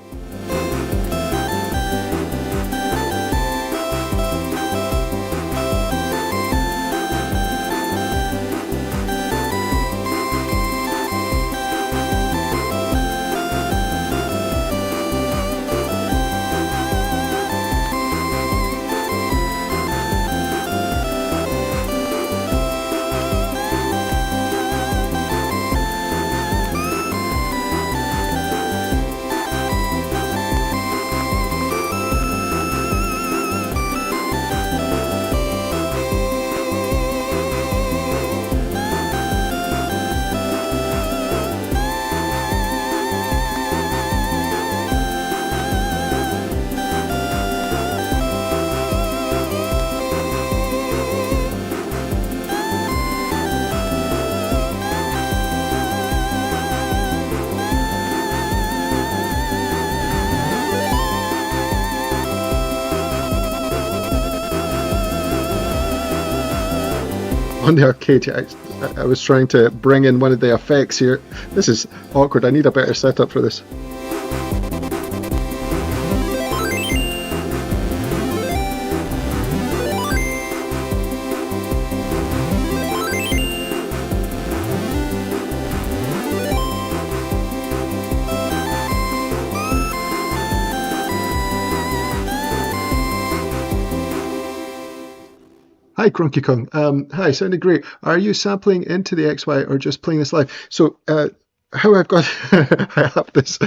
On the arcade, I was trying to bring in one of the effects here. This is awkward. I need a better setup for this. Hi, Cronky Kong. Hi, sounded great. Are you sampling into the XY or just playing this live? So, how I've got, I have this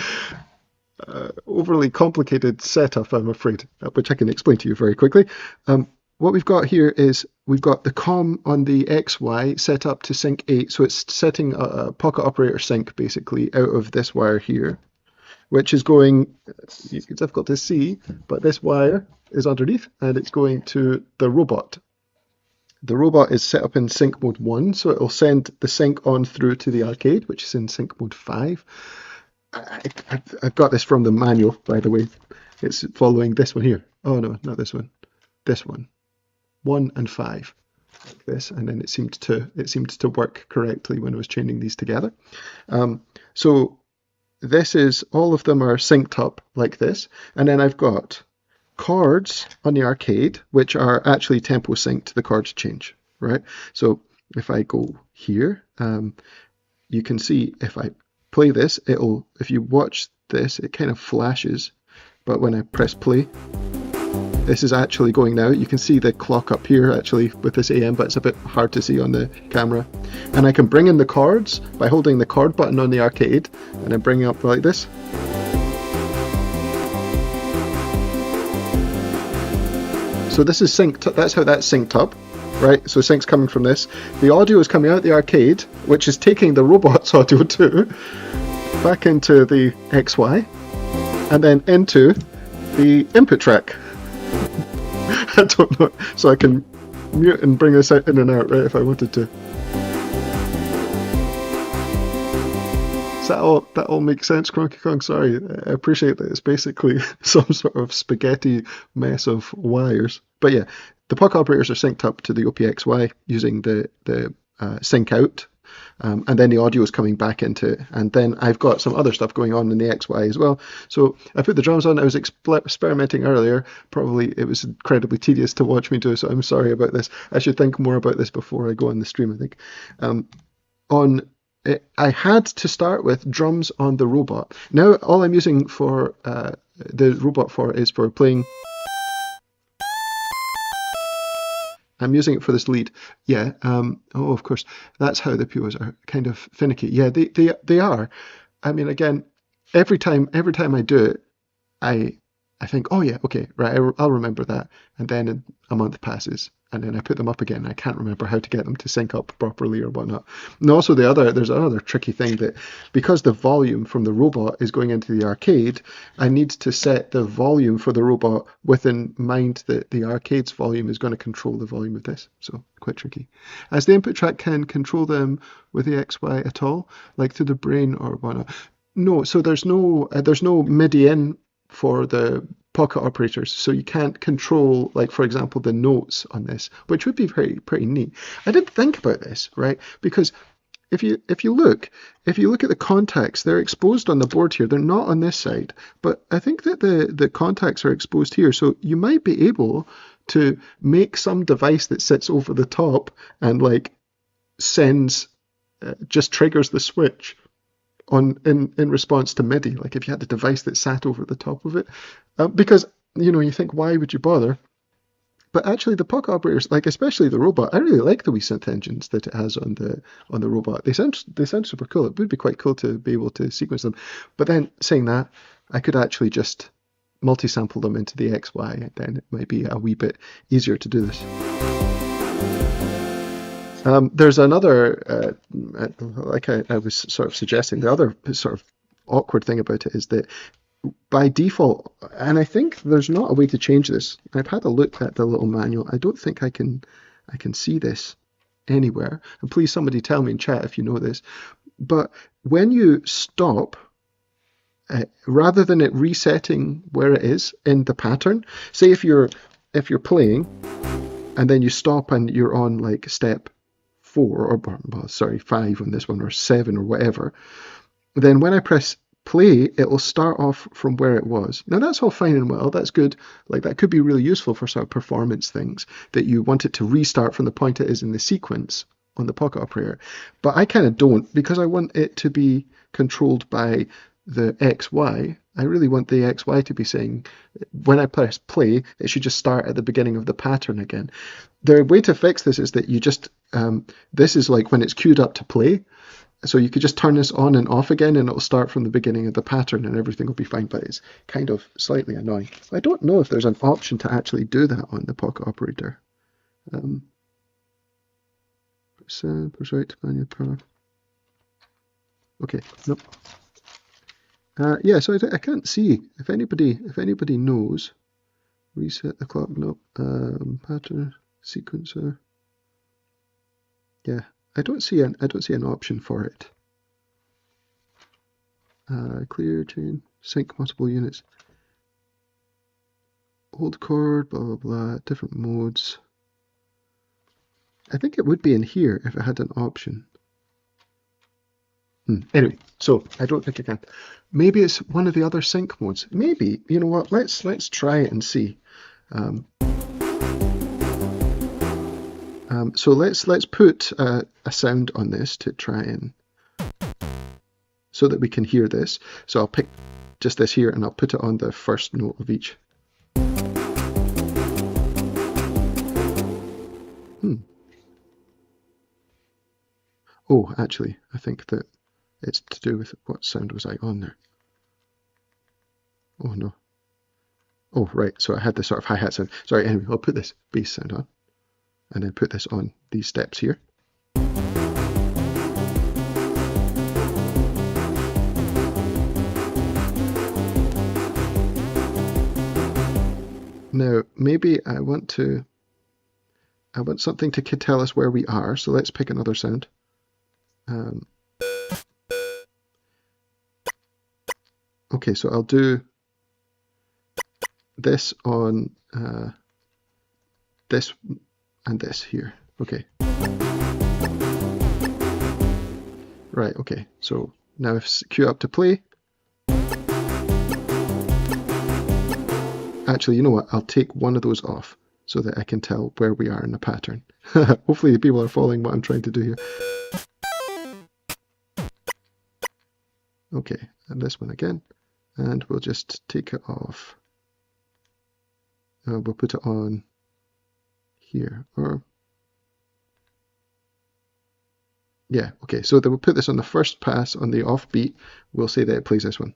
overly complicated setup, I'm afraid, which I can explain to you very quickly. What we've got here is we've got the COM on the XY set up to sync 8. So it's setting a Pocket Operator sync basically out of this wire here, which is going, it's difficult to see, but this wire is underneath and it's going to the robot. the robot is set up in sync mode 1, so it'll send the sync on through to the arcade, which is in sync mode 5. I've got this from the manual, by the way. It's following this one here. Oh no, not this one. This one. 1 and 5. Like this, and then it seemed to work correctly when I was chaining these together. So this is, all of them are synced up like this, and then I've got chords on the arcade, which are actually tempo synced to the chord change, right? So if I go here, you can see if I play this, if you watch this, it kind of flashes, but when I press play, this is actually going now. You can see the clock up here actually with this AM, but it's a bit hard to see on the camera. And I can bring in the chords by holding the chord button on the arcade, and then bring it up like this. So this is synced, that's how that's synced up, right? So sync's coming from this. The audio is coming out the arcade, which is taking the robot's audio too, back into the XY, and then into the input track. I don't know, so I can mute and bring this out in and out, right, if I wanted to. Does that all make sense, Cronky Kong? Sorry, I appreciate that it's basically some sort of spaghetti mess of wires. But yeah, the Puck operators are synced up to the OPXY using the sync out, and then the audio is coming back into, and then I've got some other stuff going on in the XY as well. So I put the drums on. I was experimenting earlier. Probably it was incredibly tedious to watch me do, so I'm sorry about this. I should think more about this before I go on the stream, I think. I had to start with drums on the robot. Now all I'm using for the robot is for playing. I'm using it for this lead. Yeah. Oh, of course. That's how the POs are kind of finicky. Yeah, they are. I mean, again, every time I do it, I think, oh yeah, okay, right, I'll remember that. And then a month passes, and then I put them up again. I can't remember how to get them to sync up properly or whatnot. And also there's another tricky thing, that because the volume from the robot is going into the arcade, I need to set the volume for the robot with in mind that the arcade's volume is going to control the volume of this. So quite tricky. As the input track can control them with the XY at all, like through the brain or whatnot. No, so there's no MIDI in for the pocket operators, so you can't control, like, for example, the notes on this, which would be pretty neat. I didn't think about this, right? Because if you look at the contacts, they're exposed on the board here. They're not on this side, but I think that the contacts are exposed here, so you might be able to make some device that sits over the top and like sends just triggers the switch in response to MIDI, like if you had a device that sat over the top of it, because you think, why would you bother? But actually the pocket operators, like especially the robot, I really like the wee synth engines that it has on the robot. They sound super cool. It would be quite cool to be able to sequence them. But then saying that, I could actually just multi-sample them into the XY, and then it might be a wee bit easier to do this. There's another, like I was sort of suggesting, the other sort of awkward thing about it is that by default, and I think there's not a way to change this. I've had a look at the little manual. I don't think I can see this anywhere. And please somebody tell me in chat if you know this. But when you stop, rather than it resetting where it is in the pattern, say if you're playing and then you stop and you're on like step 4 or 5 on this one, or 7 or whatever, then when I press play, it will start off from where it was. Now that's all fine and well, that's good. Like that could be really useful for sort of performance things, that you want it to restart from the point it is in the sequence on the pocket operator. But I kind of don't, because I want it to be controlled by the XY. I really want the XY to be saying, when I press play, it should just start at the beginning of the pattern again. The way to fix this is that you just, this is like when it's queued up to play. So you could just turn this on and off again, and it'll start from the beginning of the pattern and everything will be fine, but it's kind of slightly annoying. I don't know if there's an option to actually do that on the pocket operator. Right, manual power. Okay, nope. Yeah, so I can't see if anybody knows. Reset the clock, nope. Pattern sequencer. Yeah, I don't see an option for it. Clear tune, sync multiple units, hold chord, blah blah blah, different modes. I think it would be in here if it had an option. Anyway, so I don't think I can. Maybe it's one of the other sync modes. Maybe, you know what? Let's try it and see. So let's put a sound on this to try and so that we can hear this. So I'll pick just this here and I'll put it on the first note of each. Oh, actually, I think that it's to do with what sound was I on there. Oh no. Oh right, so I had this sort of hi-hat sound. Sorry, anyway, I'll put this bass sound on and then put this on these steps here. Now, maybe I want something to tell us where we are, so let's pick another sound. Okay, so I'll do this on this and this here. Okay. Right, okay. So now if cue up to play. Actually, you know what? I'll take one of those off so that I can tell where we are in the pattern. Hopefully the people are following what I'm trying to do here. Okay, and this one again. And we'll just take it off. We'll put it on here, or yeah, okay. So then we'll put this on the first pass on the off beat. We'll say that it plays this one.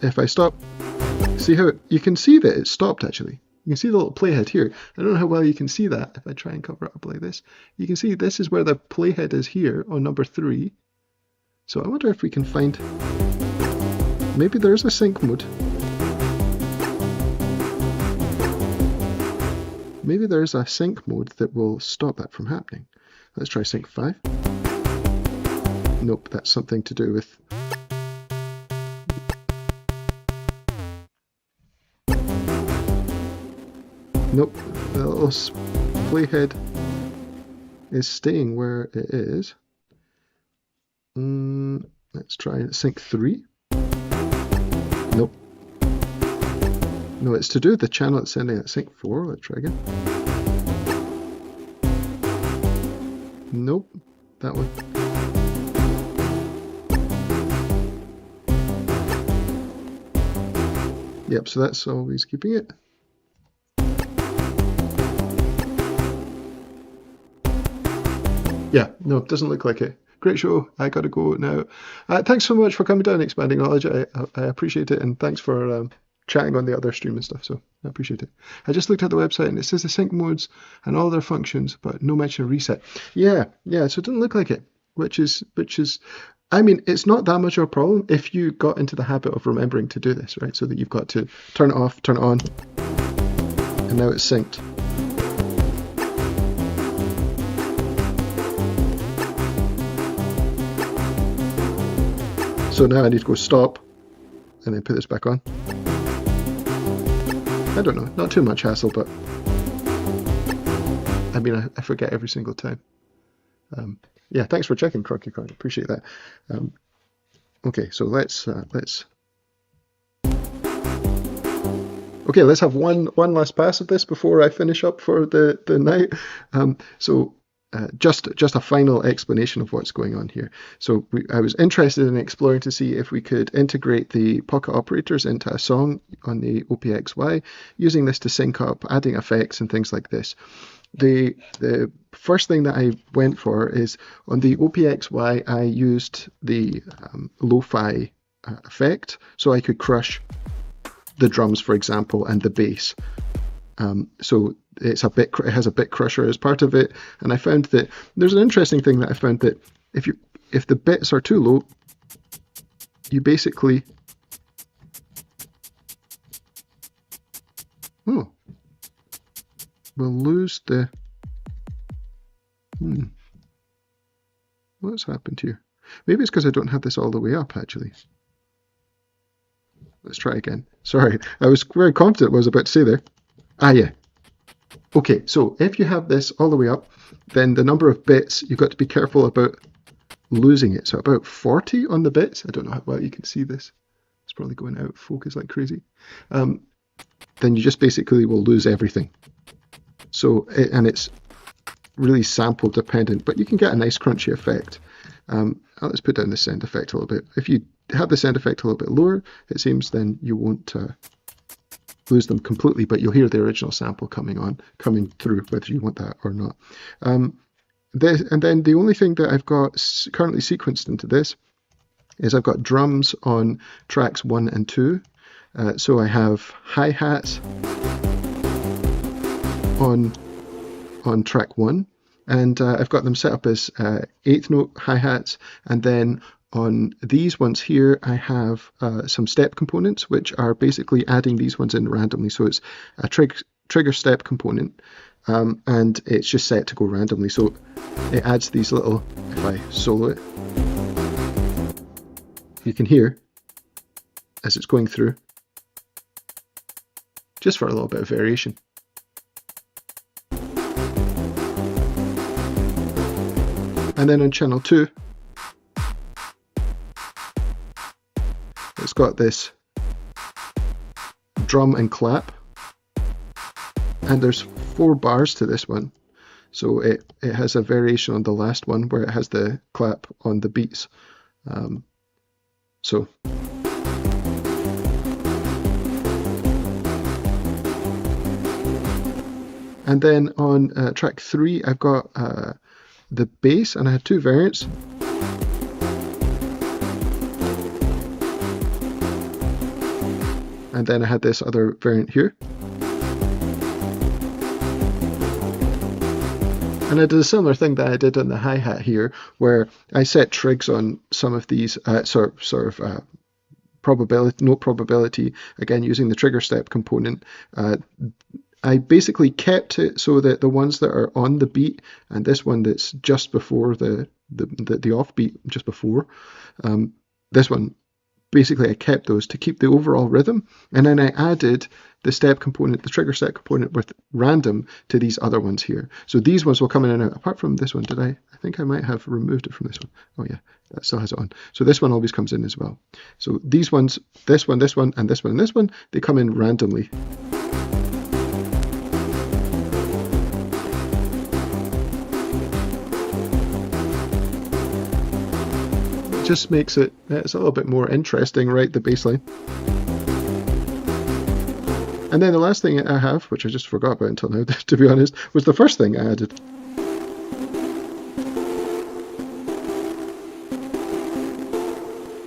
If I stop, see how you can see that it stopped actually. You can see the little playhead here. I don't know how well you can see that if I try and cover it up like this. You can see this is where the playhead is here on number 3. So I wonder if we can find, maybe there's a sync mode. Maybe there's a sync mode that will stop that from happening. Let's try sync 5. Nope, that's something to do with nope, the little playhead is staying where it is. Let's try sync 3. Nope. No, it's to do with the channel it's sending at sync 4. Let's try again. Nope, that one. Yep, so that's always keeping it. Yeah, no, it doesn't look like it. Great show. I got to go now. Thanks so much for coming down and expanding knowledge. I appreciate it, and thanks for chatting on the other stream and stuff. So I appreciate it. I just looked at the website and it says the sync modes and all their functions, but no mention of reset. Yeah. So it doesn't look like it, which is. I mean, it's not that much of a problem if you got into the habit of remembering to do this, right? So that you've got to turn it off, turn it on, and now it's synced. So now I need to go stop and then put this back on. I don't know, not too much hassle, but I mean, I forget every single time. Yeah, thanks for checking, Crocky Coin. Appreciate that. Okay, so let's have one last pass of this before I finish up for the night. Just a final explanation of what's going on here. So I was interested in exploring to see if we could integrate the pocket operators into a song on the OPXY, using this to sync up, adding effects and things like this. The first thing that I went for is on the OPXY, I used the LoFi effect, so I could crush the drums, for example, and the bass. So it has a bit crusher as part of it, and I found that there's an interesting thing that I found that if the bits are too low, you basically Oh, we'll lose the... What's happened here? Maybe it's because I don't have this all the way up, actually. Let's try again. Sorry, I was very confident what I was about to say there. Ah, yeah. Okay, so if you have this all the way up, then the number of bits, you've got to be careful about losing it. So about 40 on the bits. I don't know how well you can see this. It's probably going out of focus like crazy. Then you just basically will lose everything. So, and it's really sample dependent, but you can get a nice crunchy effect. Let's put down the send effect a little bit. If you have the send effect a little bit lower, it seems, then you won't lose them completely, but you'll hear the original sample coming through, whether you want that or not. And then the only thing that I've got currently sequenced into this is I've got drums on tracks 1 and 2. So I have hi-hats on track 1, and I've got them set up as 8th note hi-hats, and then on these ones here I have some step components, which are basically adding these ones in randomly. So it's a trigger step component, and it's just set to go randomly. So it adds these little, if I solo it, you can hear as it's going through, just for a little bit of variation. And then on channel 2, it's got this drum and clap, and there's 4 bars to this one. So it has a variation on the last one where it has the clap on the beats. And then on track 3, I've got the bass, and I had 2 variants. And then I had this other variant here. And I did a similar thing that I did on the hi-hat here, where I set trigs on some of these sort of note probability, again using the trigger step component. I basically kept it so that the ones that are on the beat and this one that's just before the offbeat, just before, this one, basically I kept those to keep the overall rhythm, and then I added the step component, the trigger step component with random to these other ones here. So these ones will come in and out. Apart from this one, I think I might have removed it from this one. Oh yeah, that still has it on. So this one always comes in as well. So these ones, this one, and this one, and this one, they come in randomly. Just makes it's a little bit more interesting, right, the bass line. And then the last thing I have, which I just forgot about until now, to be honest, was the first thing I added.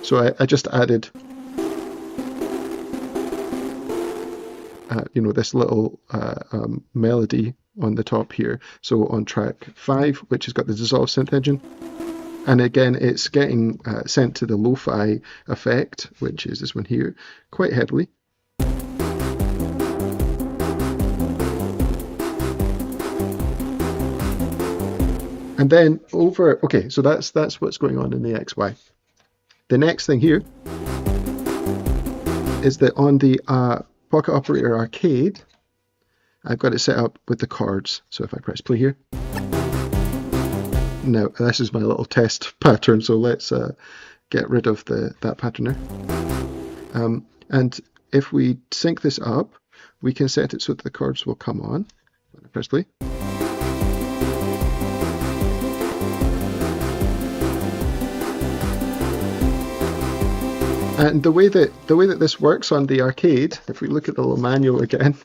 So I just added, this little melody on the top here. So on track 5, which has got the dissolved synth engine, and again it's getting sent to the LoFi effect, which is this one here, quite heavily. And then okay, so that's what's going on in the XY. The next thing here is that on the Pocket Operator Arcade, I've got it set up with the chords. So if I press play here, now this is my little test pattern, so let's get rid of that pattern there. And if we sync this up, we can set it so that the chords will come on. When I press play. And the way that this works on the arcade, if we look at the little manual again,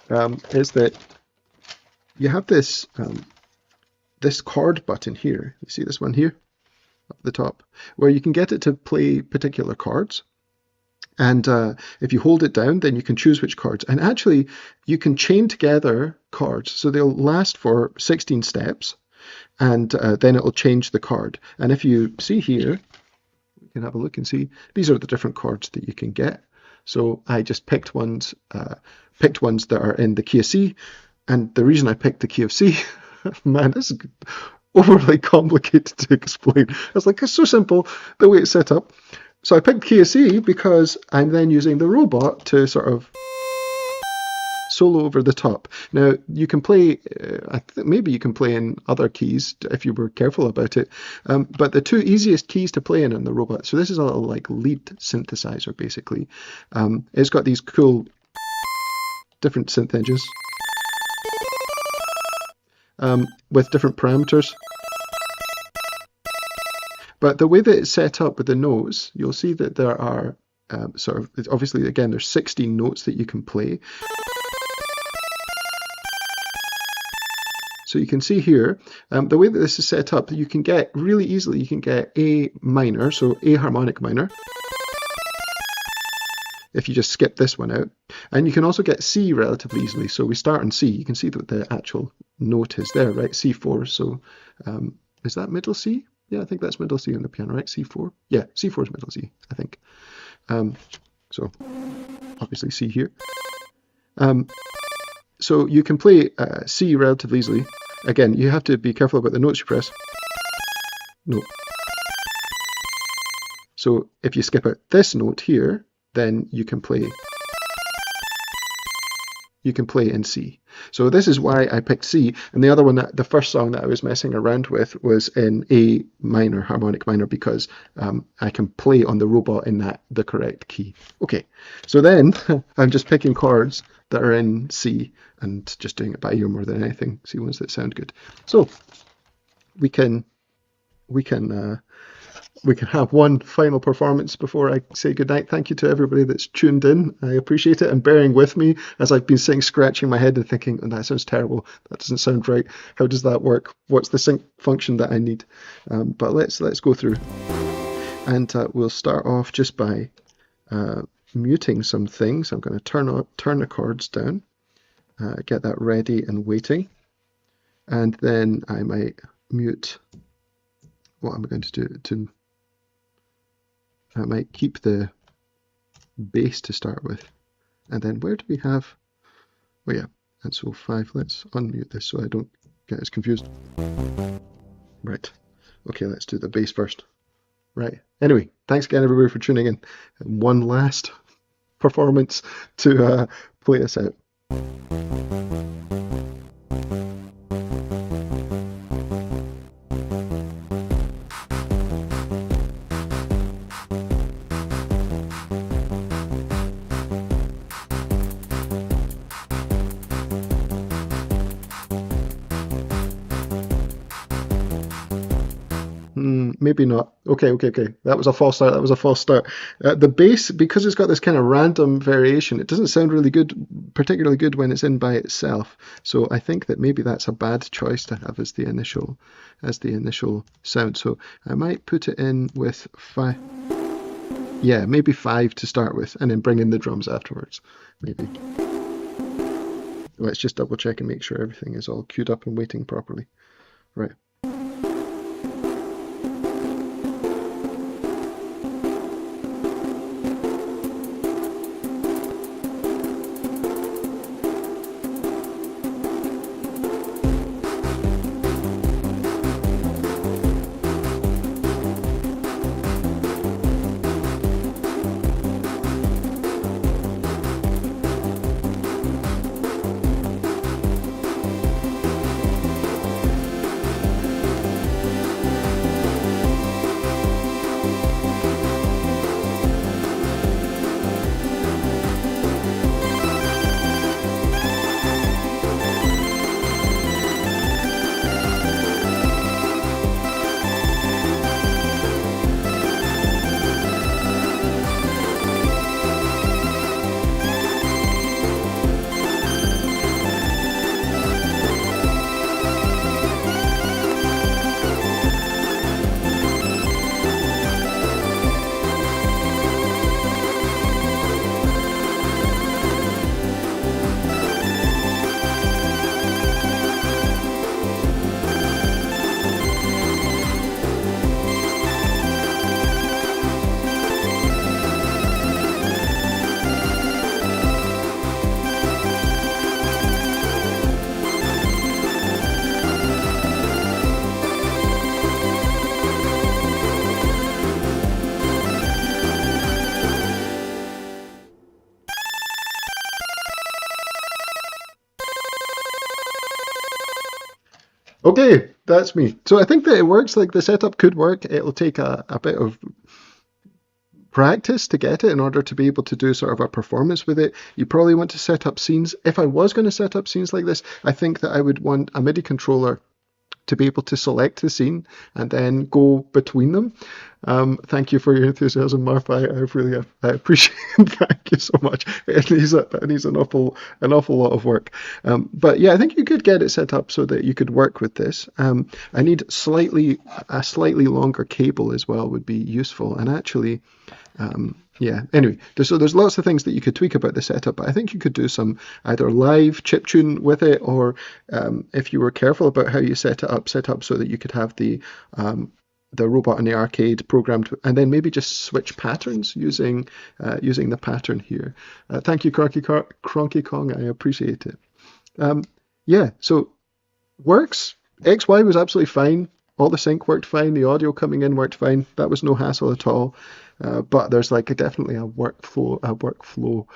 is that you have this this chord button here. You see this one here up the top, where you can get it to play particular chords. And if you hold it down, then you can choose which chords. And actually, you can chain together chords, so they'll last for 16 steps, and then it will change the chord. And if you see here, you can have a look and see these are the different chords that you can get. So I just picked ones that are in the key of C, and the reason I picked the key of C, man, this is overly complicated to explain. It's like, it's so simple the way it's set up. So I picked key of C because I'm then using the robot to sort of solo over the top. Now you can play, maybe you can play in other keys if you were careful about it, but the two easiest keys to play in the robot, so this is a little like lead synthesizer basically. It's got these cool different synth edges with different parameters. But the way that it's set up with the notes, you'll see that there are sort of, obviously again, there's 16 notes that you can play. So you can see here, the way that this is set up, you can get really easily, you can get A minor, so A harmonic minor, if you just skip this one out. And you can also get C relatively easily. So we start on C. You can see that the actual note is there, right? C4. So is that middle C? Yeah, I think that's middle C on the piano, right? C4? Yeah, C4 is middle C, I think. So obviously C here. So you can play C relatively easily. Again, you have to be careful about the notes you press. No. So if you skip out this note here, then you can play in C. So this is why I picked C, and the other one, the first song that I was messing around with was in A minor, harmonic minor, because I can play on the robot in the correct key. Okay, so then I'm just picking chords that are in C and just doing it by ear more than anything. See ones that sound good. So we can have one final performance before I say goodnight. Thank you to everybody that's tuned in. I appreciate it, and bearing with me as I've been sitting scratching my head and thinking, oh, that sounds terrible. That doesn't sound right. How does that work? What's the sync function that I need? But let's go through. And we'll start off just by muting some things. I'm going to turn the chords down, get that ready and waiting. And then I might mute, what I'm going to do, I might keep the bass to start with. And then where do we have, oh yeah, and so 5, let's unmute this so I don't get as confused. Right, okay, let's do the bass first. Right, anyway, thanks again everybody for tuning in. One last performance to play us out. Maybe not. Okay. That was a false start. The bass, because it's got this kind of random variation, it doesn't sound really good, particularly good when it's in by itself. So I think that maybe that's a bad choice to have as the initial sound. So I might put it in with 5. Yeah, maybe 5 to start with, and then bring in the drums afterwards. Maybe. Let's just double check and make sure everything is all queued up and waiting properly. Right. Okay, that's me. So I think that it works. Like the setup could work. It'll take a bit of practice to get it in order to be able to do sort of a performance with it. You probably want to set up scenes. If I was going to set up scenes like this, I think that I would want a MIDI controller to be able to select the scene and then go between them. Thank you for your enthusiasm, Marf. I appreciate it. Thank you so much. It needs an awful lot of work. But yeah, I think you could get it set up so that you could work with this. I need a slightly longer cable as well would be useful. And actually, yeah, anyway, there's lots of things that you could tweak about the setup, but I think you could do some either live chiptune with it, or if you were careful about how you set up so that you could have the robot in the arcade programmed, and then maybe just switch patterns using the pattern here. Thank you, Cronky Kong. I appreciate it. Yeah, so works. XY was absolutely fine. All the sync worked fine. The audio coming in worked fine. That was no hassle at all. But there's like definitely a workflow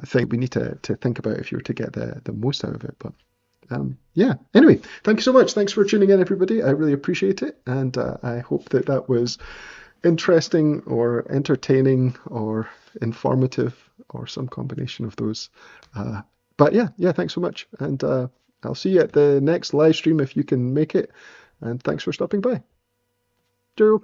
thing we need to think about if you were to get the most out of it. But yeah. Anyway, thank you so much. Thanks for tuning in, everybody. I really appreciate it, and I hope that was interesting or entertaining or informative or some combination of those. But yeah, thanks so much, and I'll see you at the next live stream if you can make it. And thanks for stopping by. Cheerio.